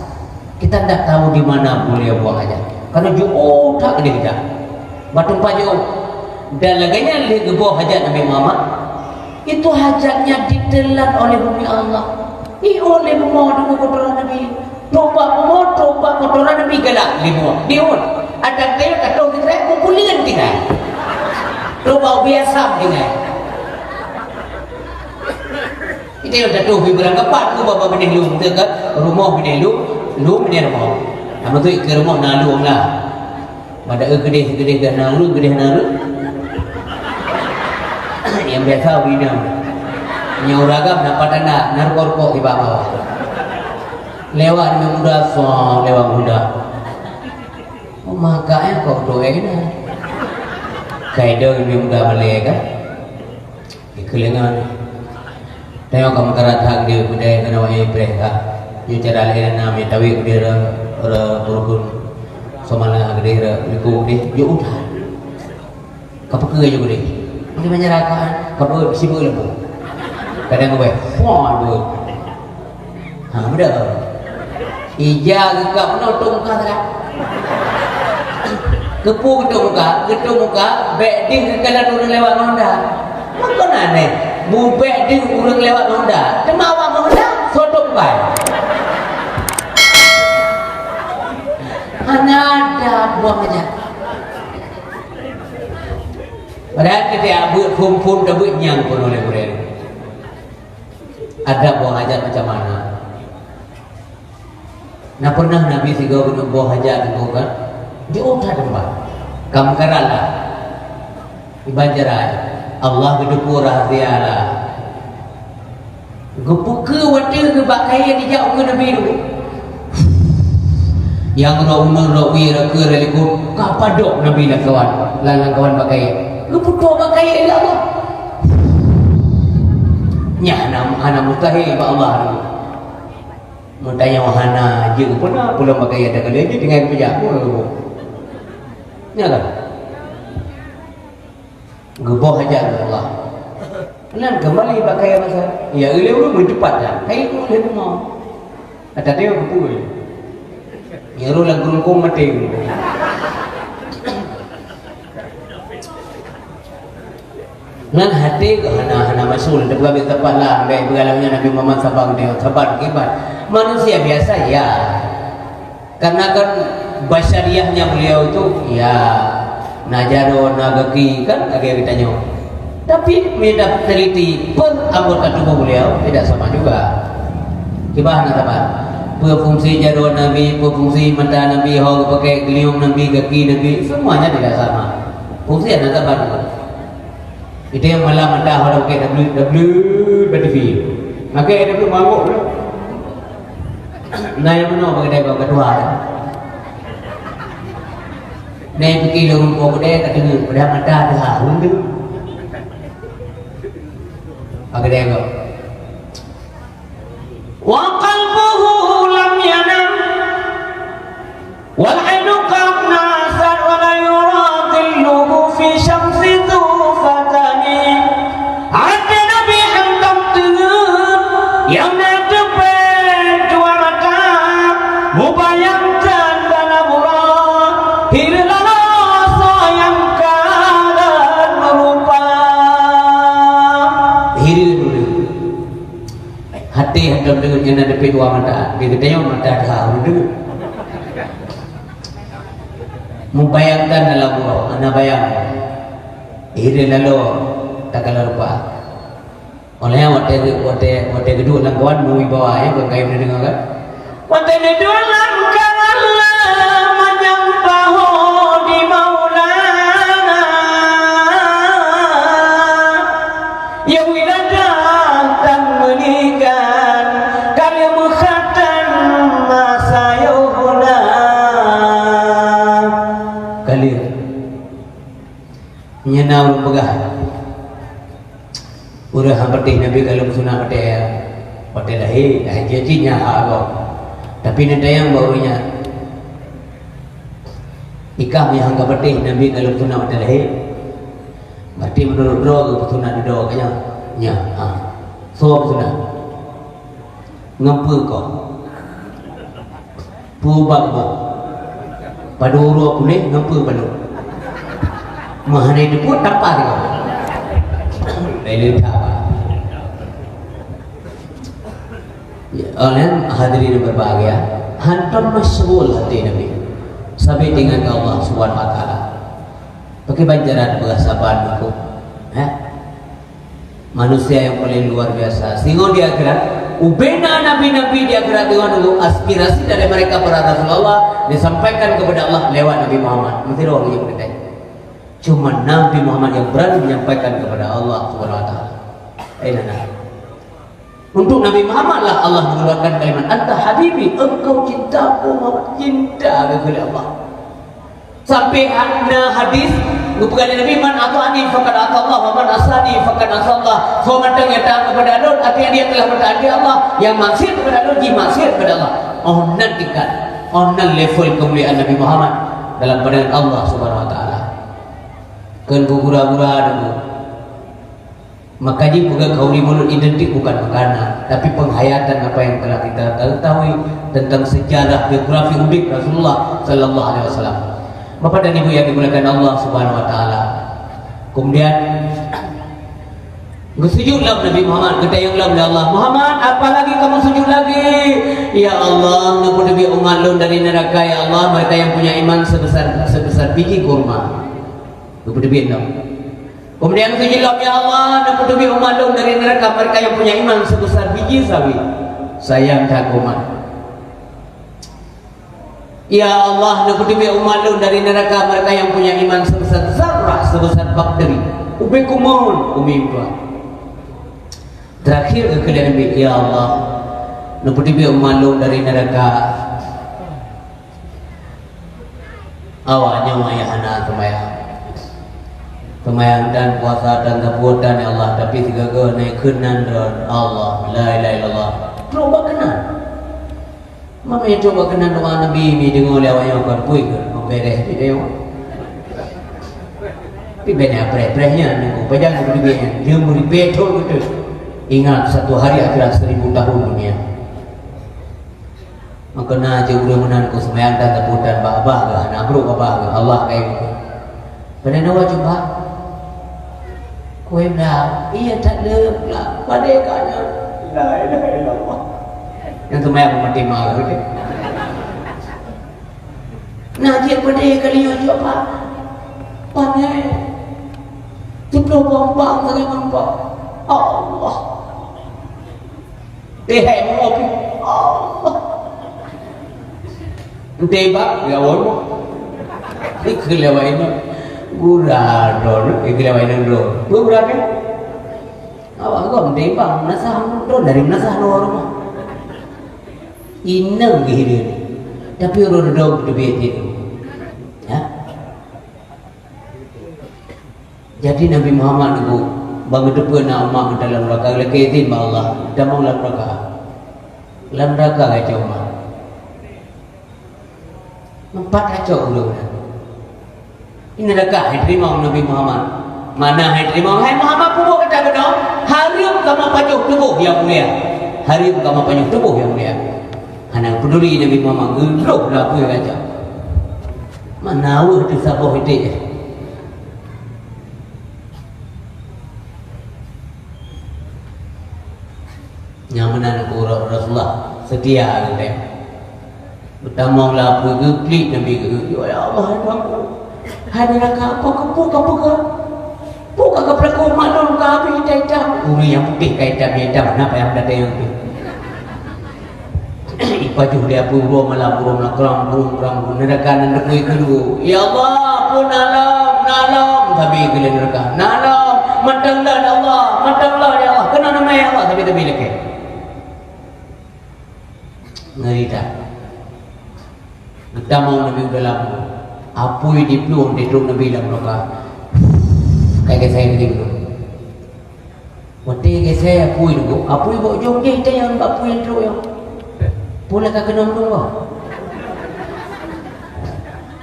kita tidak tahu di mana beliau buang hajat karena jauh tak gede kita batu pajau dan laganya di gebuah hajat Nabi Muhammad itu hajatnya ditelan oleh bumi Allah oleh mau dengan kotoran Nabi toba kotoran Nabi galak limo diun ada teh atau kita kumpulingan kita toba biasa dengan itu udah tuh beranggapan ku bapak benih lu dekat rumah benih lu benih rumah nama tu ke rumah nalu lah pada gede dan nalu yang biasa bina nyauragam dapat anda narkorpo di bawah lewat lewat muda makanya kau doa ini kaidah ini muda balik kan ikelengan tengok kamu keratang dia budaya kena wajib mereka dia cara lain nama tahu dia turun somala dia liku dia udah kapal kerja juga dia mungkin menyerahkan kapal sibuk lembu kadang gue waduh beda ija gegap menutup muka tak kepu gedung muka beding kekala turun lewat Honda makan aneh bu beding turun lewat Honda cemawa Honda sodok bay hanya ada buang aja padahal kita buat pun dah buat nyang pun oleh mereka ada buang hajat macam mana nah pernah Nabi tiga buang hajat itu kan di udah tempat kamu kerana ibajaran Allah gedupu rahasia lah gepuke wadah gebak kaya dijauh ke Nabi dulu yang rawi raka relikut kapadok Nabi lah kawan lalang kawan pakai geputo pakai ilah Allah nya hana mustahil ba Allah mutanya wahana je pernah pula pakai ada kali aja dengan pejak pun nya kan geboh aja Allah lan kembali pakai masa ya ile lu mencepat dah kai tu le mau ada dia betul ya ru lang gurung mati nan hati ke hana masul de bukan tempat lah baik pengalamannya Nabi Muhammad sabang dia sabar kibat manusia biasa ya karena kan basyariahnya beliau itu ya najaro nagaki kan agak ditanya tapi minta teliti pun anggota tubuh beliau tidak sama juga gimana teman berfungsi jaro Nabi berfungsi mata Nabi hau pakai geliung Nabi kaki Nabi semuanya tidak sama fungsi ada teman itu yang malam anda orang pakai WWTV maka ada pun mabuk nah yang mana pakai dia kedua nah yang pergi lorong kau dia kata ni pada anda ada harum tu pakai dia kau wa qalbuhu lam yanam wal ainu qad nasar wa la yuradilluhu fi syamsi yang nadepet dua mata mubayangkan dalam murah hirlala sayangkan merupa hir dulu hati hadap dengan yang nadepet dua mata dia katanya mata dah dulu mubayangkan dalam murah anda bayang hirlala tak kalau lupa Oleh wate kedua lang kawan mau bawa ya kau kaya dengar kan? Wate kedua lang kawan menyampaho di Maulana yang tidak datang meninggal kali mukhatan masa yobuna kali nyenau pegah urah hamperti Nabi kalau sunah pada lahir jadinya agak tapi nanti yang barunya ikam yang hanggap bertih Nabi kalau sunah pada lahir berarti menurut doa sunah di doa kaya nya so sunah ngampu kau pubak mo pada urut boleh ngampu pada mahane itu pun tapar kau Lain oleh hadirin berbahagia, hantar masyhur hati Nabi sampai dengan Allah Subhanahu Wa Taala. Pakai banjaran pengasaban itu, manusia yang paling luar biasa. Sehingga di akhirat, ubena nabi-nabi di akhirat dengan dulu aspirasi dari mereka para Rasulullah disampaikan kepada Allah lewat Nabi Muhammad. Mesti orang yang berdaya. Cuma Nabi Muhammad yang berani menyampaikan kepada Allah Subhanahu Wa Taala. Untuk Nabi Muhammad lah Allah mengeluarkan kalimat Anta Habibi, engkau cintaku Muhammad, cinta kepada Allah. Sampai ada hadis kepada Nabi man ata'ani faqad ata'allah wa man asani faqad asallah. So matang yang taat kepada Allah artinya dia telah bertaati Allah, yang maksiat kepada Allah dia maksiat kepada Allah. Onan tingkat, onan level kemuliaan Nabi Muhammad dalam pandangan Allah Subhanahu Wa Taala. Kan gura-gura dulu. Makanya bukan kauli mulut identik bukan makanan, tapi penghayatan apa yang telah kita ketahui tentang sejarah biografi unik Rasulullah Sallallahu Alaihi Wasallam. Bapak dan Ibu yang dimuliakan Allah Subhanahu Wa Taala. Kemudian sujudlah Nabi Muhammad, ketayanglah oleh Allah Muhammad, apalagi kamu sujud lagi? Ya Allah, nabi umat lu dari neraka ya Allah, mereka yang punya iman sebesar biji kurma. Kemudian sujudlah ya Allah, nabi umat lu dari neraka, mereka yang punya iman sebesar biji sawi. Sayang tak umat. Ya Allah, nabi umat lu dari neraka, mereka yang punya iman sebesar zarrah, sebesar bakteri. Ubi kumun, umimpa. Terakhir kemudian ya Allah, nabi umat lu dari neraka. Awaknya mayahana kemayang dan puasa dan kebuatan ya Allah, tapi tiga naik kenan dan Allah la ilaha illallah. Coba kenan. Makanya coba kenan doa Nabi ini dengar oleh awaknya kan puih kan memberes di dia. Tapi benar pre-prehnya nunggu pajang kemudian dia muri betul gitu. Ingat satu hari akhirat 1000 tahun dunia. Maka na je udah menanku semayang dan kebuatan babah ke anak bro babah ke Allah kayak gitu. Pada nawa coba kue belah, iya tak lelah pada kanya la ilaha illallah yang semayang mati malu deh nah dia pada kalinya coba pandai jumlah bombang kali nampak Allah hai mengopi Allah tebak gawon dikelewain gura dor ikilawainan dor gura kan awak kau tebak nasah dor dari nasah norma inang gihir tapi orang dor debet itu ya. Jadi Nabi Muhammad itu bagi depan nama dalam neraka lagi itu Allah damang dalam neraka aja umat empat aja udah ini neraka terima Nabi Muhammad mana terima hai Muhammad pun kata kena harim kamu pajuh tubuh yang mulia harim kamu pajuh tubuh yang mulia anak peduli Nabi Muhammad geruh lah apa aja mana awak tu sabuh itu nyamanan kurang Rasulullah setia gitu pertama lah pergi klik Nabi ya Allah aku hai neraka apa kamu Bukan ke pelaku maklum kami hitam. Uri yang putih kaitan hitam. Kenapa yang ada yang putih? Ipaju dia puru malam puru kerang neraka neraka itu. Ya Allah pun nalam tapi gila neraka nalam matanglah Allah ya Allah kena nama ya Allah tapi leke ngeri tak kita mau Nabi dalam apui di pelung di truk Nabi dalam neraka kayak saya begitu mati kayak saya apui bawa jom dia kita yang apui yang truk yang boleh kak kena menunggu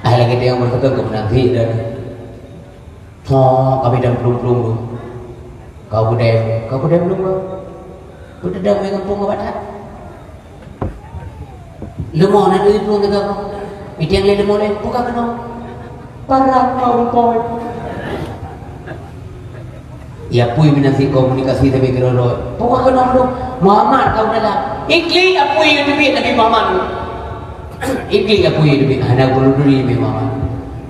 lagi dia yang bertekuk nanti dan kami dah pelung-pelung kau budem menunggu udah dah megang punggung batak lemah nak duit pelung tegak itu yang lain lemah lain buka kena parah mau poin ya pui minasi komunikasi tapi kerana buka kena dulu Muhammad kau dalam ikli apui yang dibit Nabi Muhammad ikli apui yang dibit anak berduri Nabi Muhammad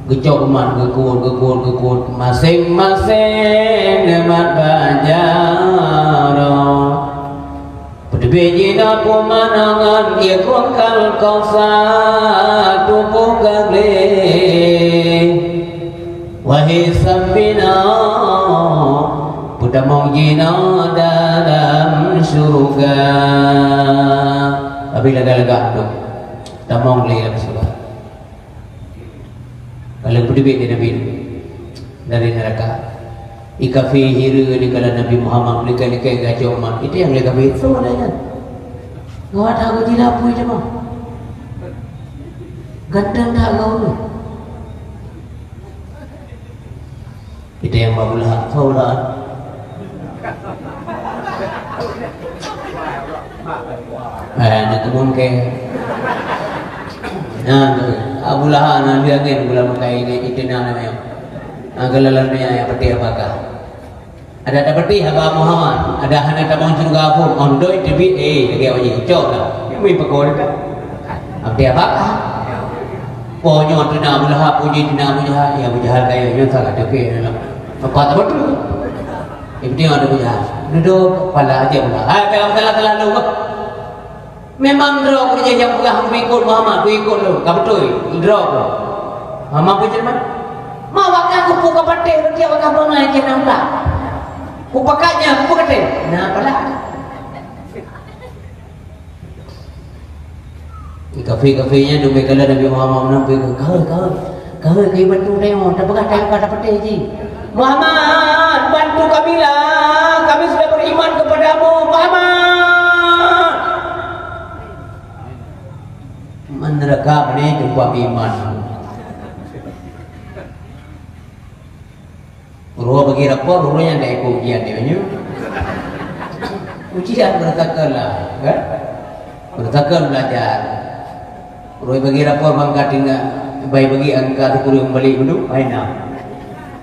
gecok man gekut masing-masing nemat bajaro pedebejina pemanangan ia kuangkal kausa tubuh gagli wahai sambina Budamong jina dalam surga tapi lega-lega tu damong li dalam surga kalau berdebit di Nabi dari neraka ika fihi di kala Nabi Muhammad likai-likai gajah umat itu yang lega bit semua dah ngawat aku tidak pui cuma gandang tak kau tu itu yang babulah faulah nak kemun ke Abu Lahab nak dia kan bulan makai ini itu namanya agalalannya yang peti apakah ada peti apa Muhammad ada hana tabang surga pun ondoi debi dia wajib cok lah ini pekor kan apa apakah ponyo tu nak Abu Lahab puji tu nak Abu Jahal ya Abu Jahal kayaknya salah dekat dalam apa tak betul itu yang ada Abu Jahal duduk kepala aja pula ada salah lu memang drop kerja yang pegang ikut Muhammad tu ikut lu tak betul drop lu Muhammad pun cermat mau wakil aku buka patik dia wakil bangai je nampak aku pakatnya aku patik nah apalah kafe-kafenya tu mereka Nabi Muhammad menampai kau kau bantu dia tak pegang tak pada patik je Muhammad bantu kami lah kami sudah beriman kepadamu Muhammad meneraka ni jumpa iman ruh bagi rapor ruh yang dah ikut ujian dia punya ujian bertakal lah kan bertakal belajar ruh bagi rapor mangkat tinggal baik bagi angka tu kurang balik dulu aina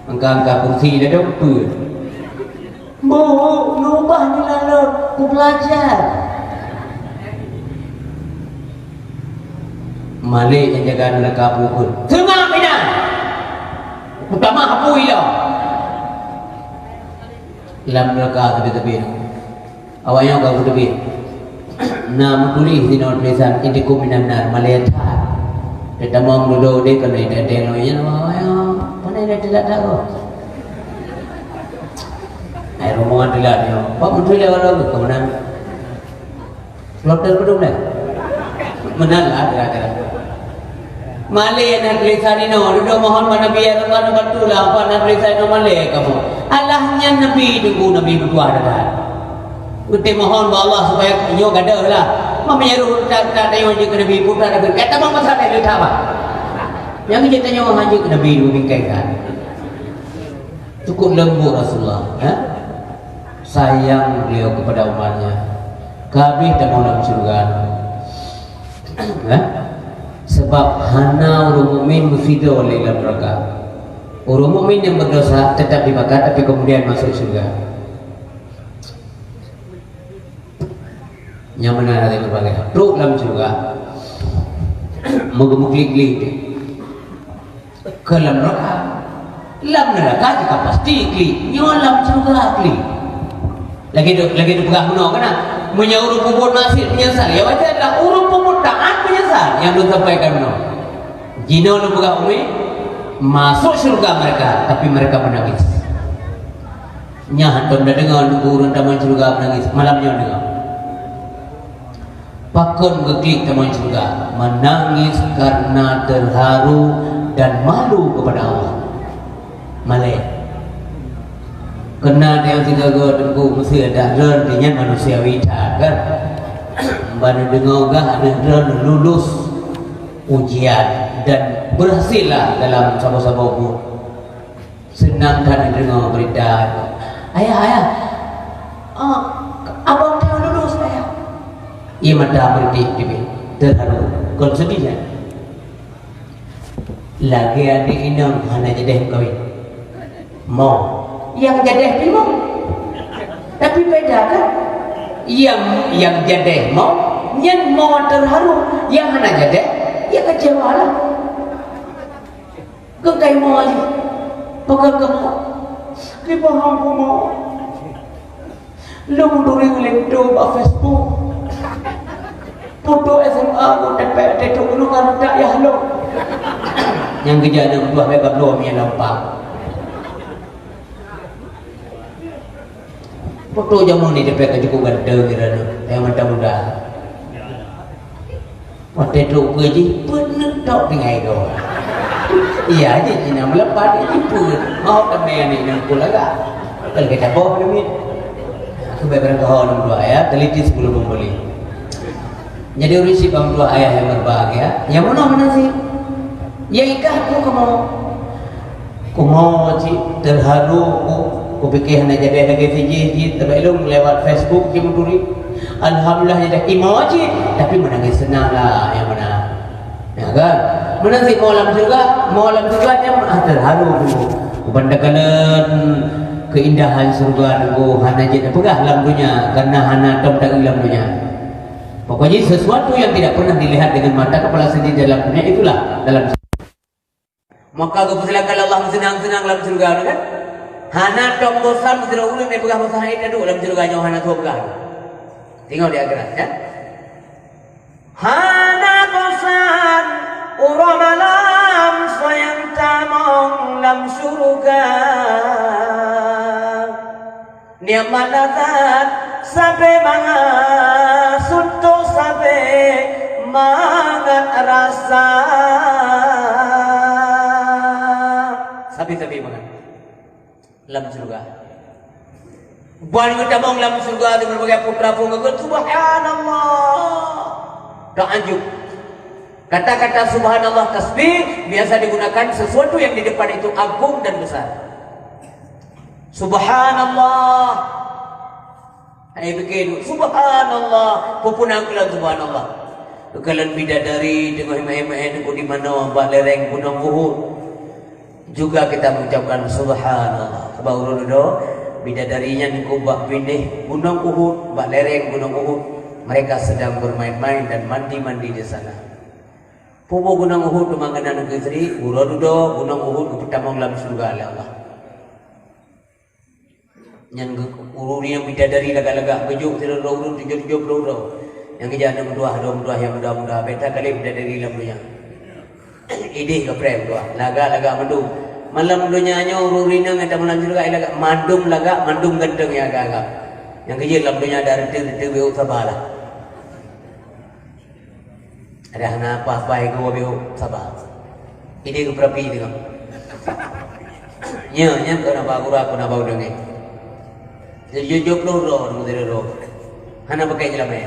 angka kursi dia tu bu nubah ni lalu ku belajar Malik yang jaga neraka pukul tengah minat utama hapui lah dalam neraka tepi-tepi awalnya kau tepi nama tulis di nomor tulisan indiku minanar malayata tetamong dulu dia kena idadeng namanya awalnya mana dia tidak tahu air rombongan tidak dia pak menteri dia orang ke mana loter kedua lah menalah dia Malay nak tulisan ini, duduk mohon mana biar tuan betul lah apa nak tulisan ini Malay kamu. Allahnya Nabi tunggu Nabi berdua dah. Kita mohon Allah supaya yo gadah lah. Memenyeru tak tengok je ke Nabi putra dah. Kata mama masalah dia apa? Yang kita tanya orang haji ke Nabi dulu bingkaikan. Cukup lembut Rasulullah, sayang beliau kepada umatnya. Kabeh tak mau dalam surga. Sebab hana orang mukmin mufida oleh dalam neraka. Orang mukmin yang berdosa tetap dibakar tapi kemudian masuk surga. Yang mana ada berbagai truk dalam surga. Moga-moga klik-klik ke dalam neraka. Lam neraka juga pasti kli, nyolam juga kli. Lagi itu pegang menol kan? Menyuruh puput masih menyesal. Ya wajar lah urut puput taat menyesal yang lu sampaikan menol. Jino lu pegang umi masuk surga mereka, tapi mereka menangis. Nyah antum dah dengar urun taman surga menangis malamnya dengar. Pakon geklik taman surga menangis karena terharu dan malu kepada Allah. Malay. Kena dia tiga go tengku mesti ada ren dengan manusia wita kan. Bana dengar gah ada ren lulus ujian dan berhasillah dalam sabar-sabar bu. Senang kan dengar berita. Ayah. Abang tengah lulus ayah. Ia mata berdik di terharu. Kau sedih kan? Lagi adik inang hana jadi kawin. Mau yang jadi mau, tapi beda kan? Yang jadi mau, yang mau terharu, yang hana jadi, ya kecewa lah. Kekai mau aja, pakai kamu, di bawah aku mau. Lu mundurin laptop, Facebook, foto SMA, aku TPT itu lu nggak ada ya lo. Yang kejadian dua bebas lo yang nampak. Foto jamu ni dapat cukup ganda kira tu, yang muda-muda. Waktu itu kerja penuh tak tinggal itu. Iya aja Cina melepas itu pun. Mau kami ni nak pulang agak. Kalau kita bawa ni, aku beberapa kau nombor ayat teliti sebelum membeli. Jadi urisi bang dua ayah yang berbahagia. Yang mana sih? Yang ikah aku mau cik terharu aku fikir hanya jadi lagi fiji terlalu lewat Facebook dia menduri. Alhamdulillah jadi emoji tapi menangis senang lah yang mana. Ya kan? Menangis malam juga dia terharu kebandakan keindahan surga aku hanya jadi pegah lampunya karena hana tom tak lampunya. Pokoknya sesuatu yang tidak pernah dilihat dengan mata kepala sendiri dalam dunia itulah dalam. Maka aku persilakan Allah senang-senang dalam surga kan? Hana tom bosan mesti ulun ni pegah bosan ini dulu dalam surga nyawa hana tua pegah. Tengok di akhirat ya. Hana bosan uramalam sayang tamong dalam surga. Niamat nazat sampai manga suntuk sampai mangat rasa. Sabi-sabi makan dalam surga. Buan kita bang dalam surga dengan berbagai putra punggung. Subhanallah. Ta'ajub. Kata-kata subhanallah tasbih biasa digunakan sesuatu yang di depan itu agung dan besar. Subhanallah. Hai begitu. Subhanallah. Pupunang kelan subhanallah. Kelan bidadari dengan himai-himai di mana mbak lereng gunung Uhud. Juga kita mengucapkan subhanallah. Baru dulu bidadarinya ni kubah pindah gunung Uhud, mbak lereng gunung Uhud. Mereka sedang bermain-main dan mandi-mandi di sana. Pupu gunung Uhud tumanganan ke istri, baru dulu gunung Uhud ke pertama dalam surga oleh Allah. Yang ururi yang bidadari laga-laga bejuk tidak urut 7 yang kejadian dua yang mudah-mudah beta kali bidadari dalam dunia. Idih ke prem dua laga mandum malam dunyanya ururina ngata malam juga laga mandum gendeng ya agak yang kecil dalam dunia ada reti beu sabalah ada hana apa yang beu sabah idih ke perapi tengok nya kena bagura kena bau dengai jujur loro mudero hana pakai jelame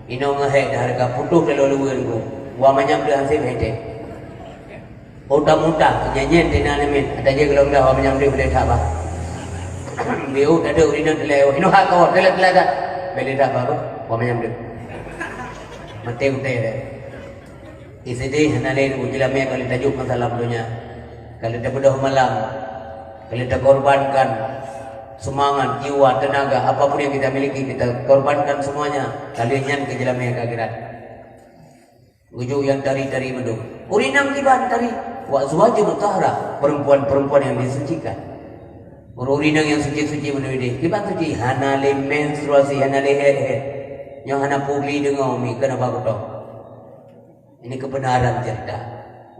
ino ngahe harga putus lalu lugu wa manyam dah hasil hede muta nyanyian dina nemen ada je kalau dah wa manyam dia boleh tak apa biu ada urina deleo ino hak kau telat dah boleh tak apa wa manyam dia mate utai deh isidi hanale ujilame kalau tajuk masalah dunia kalau dah bedah malam kalau dah korbankan semangat jiwa tenaga apapun yang kita miliki kita korbankan semuanya kalian ke jalan yang akhirat. Ujuk yang dari mendung Urinam kiban tadi wa azwajun mutahharah, perempuan-perempuan yang disucikan. Urinam yang suci-suci menurut kiban tadi hanale menstruasi, hanale head. Yang hana pugli dengar mi kenapa aku tahu. Ini kebenaran cerita.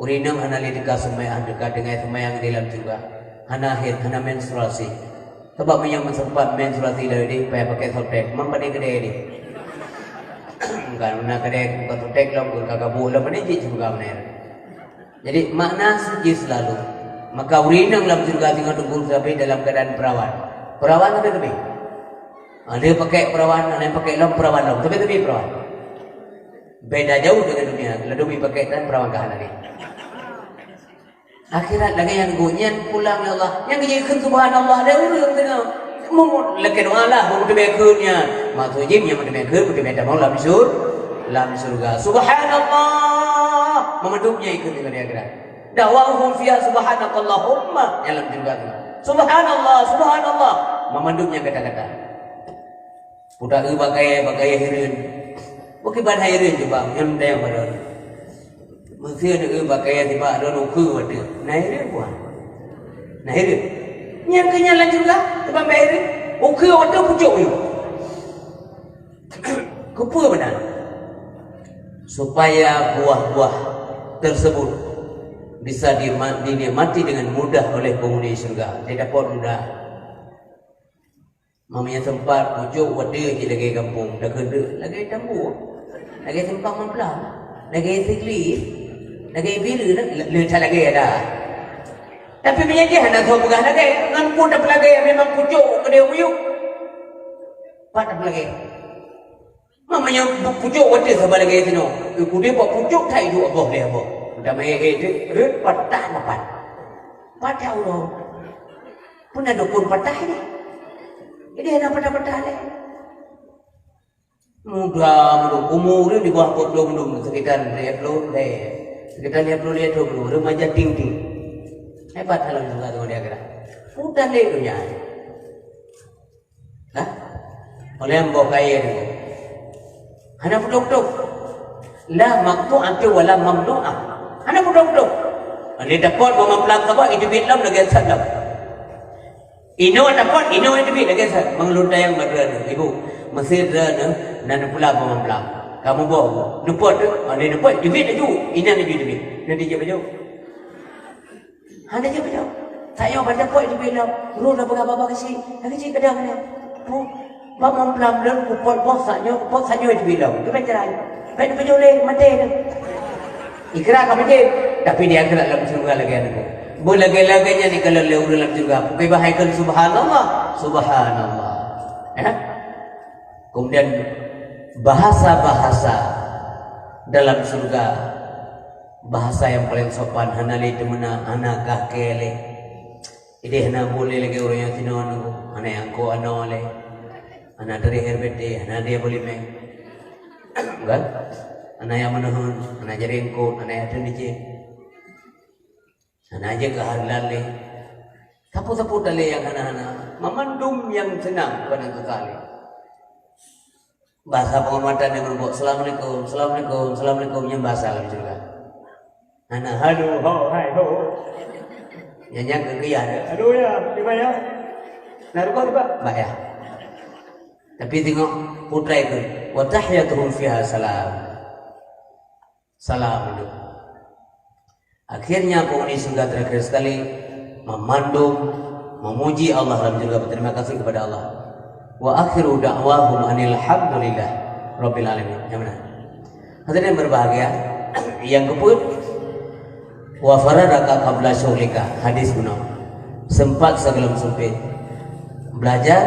Urinam hana dekat sembahyang dekat dengan sembahyang dalam juga. Hana head, hana menstruasi. Sebab yang sempat menstruasi dah dia pakai sotek, mampu dia kedai dia. Kan nak kedai bukan sotek lah, bukan kagak bola, mana je juga mana. Jadi makna suci selalu. Maka urinam dalam surga tinggal tunggu sampai dalam keadaan perawan. Perawan ada lebih. Ada pakai perawan, ada yang pakai lam perawan lam. Tapi perawan. Beda jauh dengan dunia. Lalu pakai dan perawan kahan lagi. Akhirat lagi yang gunyan pulang ya Allah. Yang kejikan subhanallah ada urang tengah. Mau lekin Allah, mau bekerja. Maksudnya yang bekerja mau lam surga. Subhanallah. Memeduknya ikut dengan akhirat. Dawahum fiha subhanakallahumma dalam surga. Subhanallah, subhanallah. Memeduknya kata-kata. Budak bagai hirin. Bukan ban hirin juga yang dah pada. Mesti ada bagai tiba ada nuku ada. Hirin buat. Hirin. Yang kenyalan juga tiba hirin. Uku ada pucuk you. Kepa benar. Supaya buah-buah tersebut bisa dinikmati dengan mudah oleh penghuni surga. Dia dapat mudah. Mamanya tempat pucuk wadah je lagi kampung. Dah kena lagi tambur. Lagi tempat membelah. Lagi sikli. Lagi biru letak lagi ada. Tapi punya dia hendak tahu bukan lagi. Ngampun dah pelagi memang pucuk kena uyuk. Pak dah pelagi. Mamanya pucuk wadah sama lagi sini. Kemudian buat pucuk tak itu apa boleh apa. Dah main dia patah dapat. Patah Allah. Pun ada dukun patah ni. Ini ada patah-patah ni. Mudah umur di bawah 40 sekitar 20 sekitar 20 remaja tinggi. Hebat dalam juga tu dia kira. Mudah le dunia. Nah, oleh mbok kaya ni. Hana pudok-pudok. La maqtu'atu wala mamnu'ah. Hana pudok-pudok. Dia dapat mempelang apa itu bilam lagi sadap. Ino dapat ino itu bi lagi sad. Mengelundai yang berada ibu. Mesir dah nan pula mempelang. Kamu bawa. Dapat ada dapat itu bi laju. Ina laju itu bi. Nanti je baju. Hana je baju. Saya pada dapat itu bilam. Ru dah berapa kasi. Lagi je kadang ni. Bu Bang mempelang dan kupot bosanya itu bilam. Itu macam mana? Baik baju le mati tu. Ikrar kamu je. Tapi dia kena dalam surga lagi ada. Boleh-laganya ni kalau lewat dalam surga. Bukan bahaykan subhanallah. Subhanallah. Ya? Kemudian bahasa-bahasa dalam surga. Bahasa yang paling sopan. Hanali temena anak kakele. Ini hana boleh lagi orang yang sinuan aku. Hana yang ko anole. Hana dari herbete. Hana dia boleh main. Kan? Hana yang menuhun. Hana jaringkut. Hana yang terdijik. Hana aja kehalan le. Sapu-sapu tali yang hana-hana. Memandum yang senang pada sekali. Bahasa penghormatan yang berbuk. Assalamualaikum, Assalamualaikum, Assalamualaikum. Yang bahasa dalam surga. Hana halo, ho, hai, ho. Yang kekiyah. Aduh ya, gimana ya? Narukau juga? Mbak ya. Tapi tengok putra itu. Wa tahyatuhum fiha salam. Salam itu. Akhirnya penghuni surga terakhir sekali memandung, memuji Allah dalam surga, berterima kasih kepada Allah. Wa akhiru da'wahum anil hamdulillah rabbil alamin. Yang mana? Hadirin berbahagia, yang keput wa faradaka qabla syughlika, hadis kuno. Sempat sebelum sempit belajar,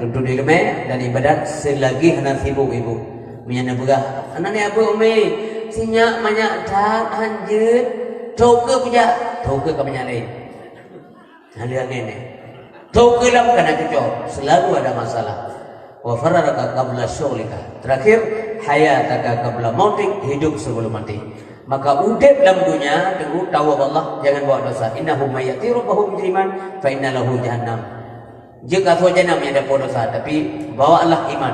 duduk di lemah dan ibadat selagi hendak sibuk ibu. Menyana begah, anak ni apa umi? Sinyak banyak tak anjut. Toke punya, toke ke banyak lain. Halian ini. Toke lam kena cucuk, selalu ada masalah. Wa fararaka qabla syughlika. Terakhir, hayataka qabla mautik, hidup sebelum mati. Maka udip dalam dunia dengan tahu Allah, jangan bawa dosa. Innahu may yati rabbahu mujriman fa inna lahu jahannam. Jika kau jannah yang ada dosa, tapi bawalah iman.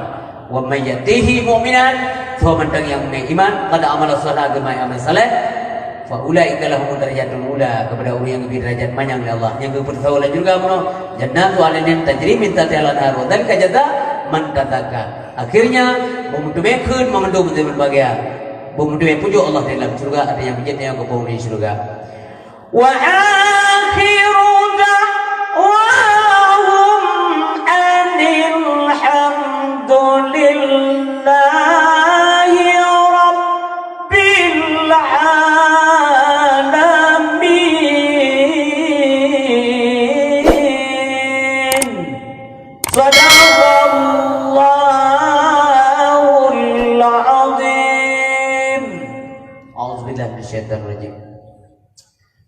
Wa may yatihi mu'minan, fa man yang iman qad amala salih amal saleh. fa ulaika lahum darajatul ula, kepada orang yang lebih derajat panjang oleh Allah. Yang kepercayaan juga mono jannatu alanin tajri min tahtiha al-anhar dan kajata man tataka. Akhirnya memutumekeun mangandung menjadi berbahagia. Memutume pujuk Allah dalam surga, ada yang menjadi yang kepau di surga. Wa akhiru da'wahum anil hamdulillahi rabbil alamin. Sadaqallahul azim. A'udzubillahi minasyaitonir rajim.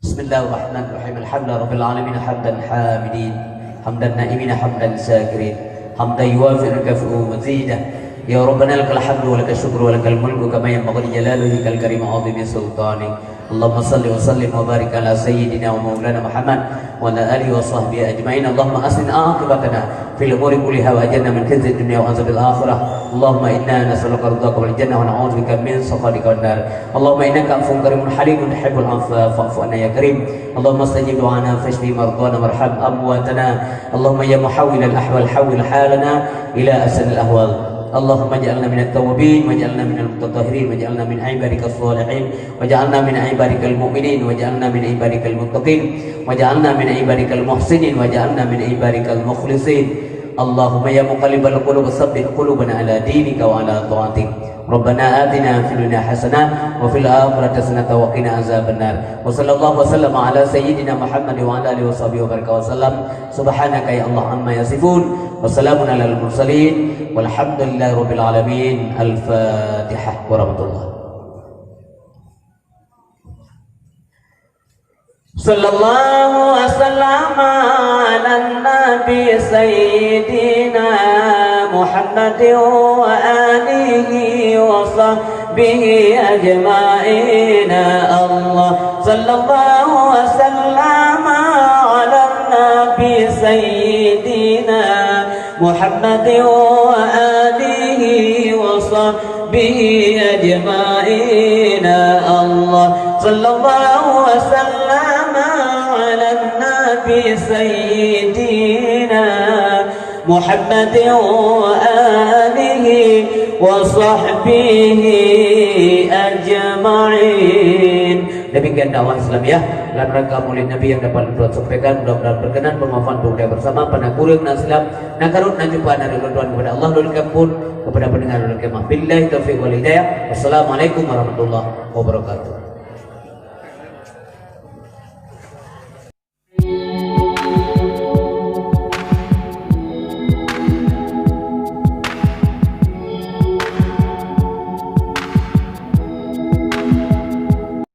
Bismillahirrahmanirrahim. Alhamdulillahi rabbil alamin hamdan hamidin, hamdan na'imin, hamdan syakirin, hamdan yuwafiqu kafu mazidah. Ya Rabbana lakal hamdu wa lakal syukru wa lakal mulku kama yanbaghi li jalali wajhikal karim wa 'azimi sultanik. Allahumma salli wa sallim wa barik ala sayyidina wa maulana Muhammad wa ala alihi wa sahbihi ajma'in. Allahumma aslim aqibatana fil umuri kulliha wa ajirna min khizyid dunya wa 'adzabil akhirah. Allahumma inna nas'aluka ridhaka wal jannah wa na'udzubika min sakhatika wan nar. Allahumma innaka 'afuwwun karimun halimun tuhibbul 'afwa fa'fu 'anna ya karim. Allahumma istajib du'ana fashfi mardana warham amwatana. Allahumma ya muhawwilal ahwal hawwil halana ila ahsanil ahwal. Allahumma ij'alna minat tawwabin waj'alna minal mutatahhirin waj'alna min ibadikas shalihin waj'alna min ibadikal mu'minin waj'alna min ibadikal muttaqin waj'alna min ibadikal muhsinin waj'alna min ibadikal mukhlisin. Allahumma ya muqallibal qulub tsabbit qulubana ala dinika wa ala ta'atik. Rabbana atina fid dunya hasanah wa fil akhirati hasanah wa qina azabannar. Wa sallallahu wasallama ala sayyidina Muhammad wa ala alihi washabihi wa baraka wa sallam. Subhanaka ya Allah amma yasifun. Wa salamun alal mursalin. Walhamdulillahi rabbil alamin. Al-Fatihah warahmatullahi. Sallallahu wasallam ala nabi sayyidina Muhammad wa alihi wa sahbihi ajma'in. Allah sallallahu wasallam ala nabi sayyidina Muhammad wa alihi wa sahbihi ajma'in. Allah sallallahu wasallam ala nabi sayyidina Muhammad wa alihi wa sahbihi ajma'in. Demikian dakwah Islam ya, dalam rangka Maulid Nabi yang dapat Tuhan sampaikan, mudah-mudahan berkenan bermanfaat untuk kita bersama. Pada kurang dan Islam nak karut dan jumpa dari Tuhan kepada Allah dan kepada pendengar dan kemah. Billahi taufiq wal hidayah. Wassalamualaikum warahmatullahi wabarakatuh.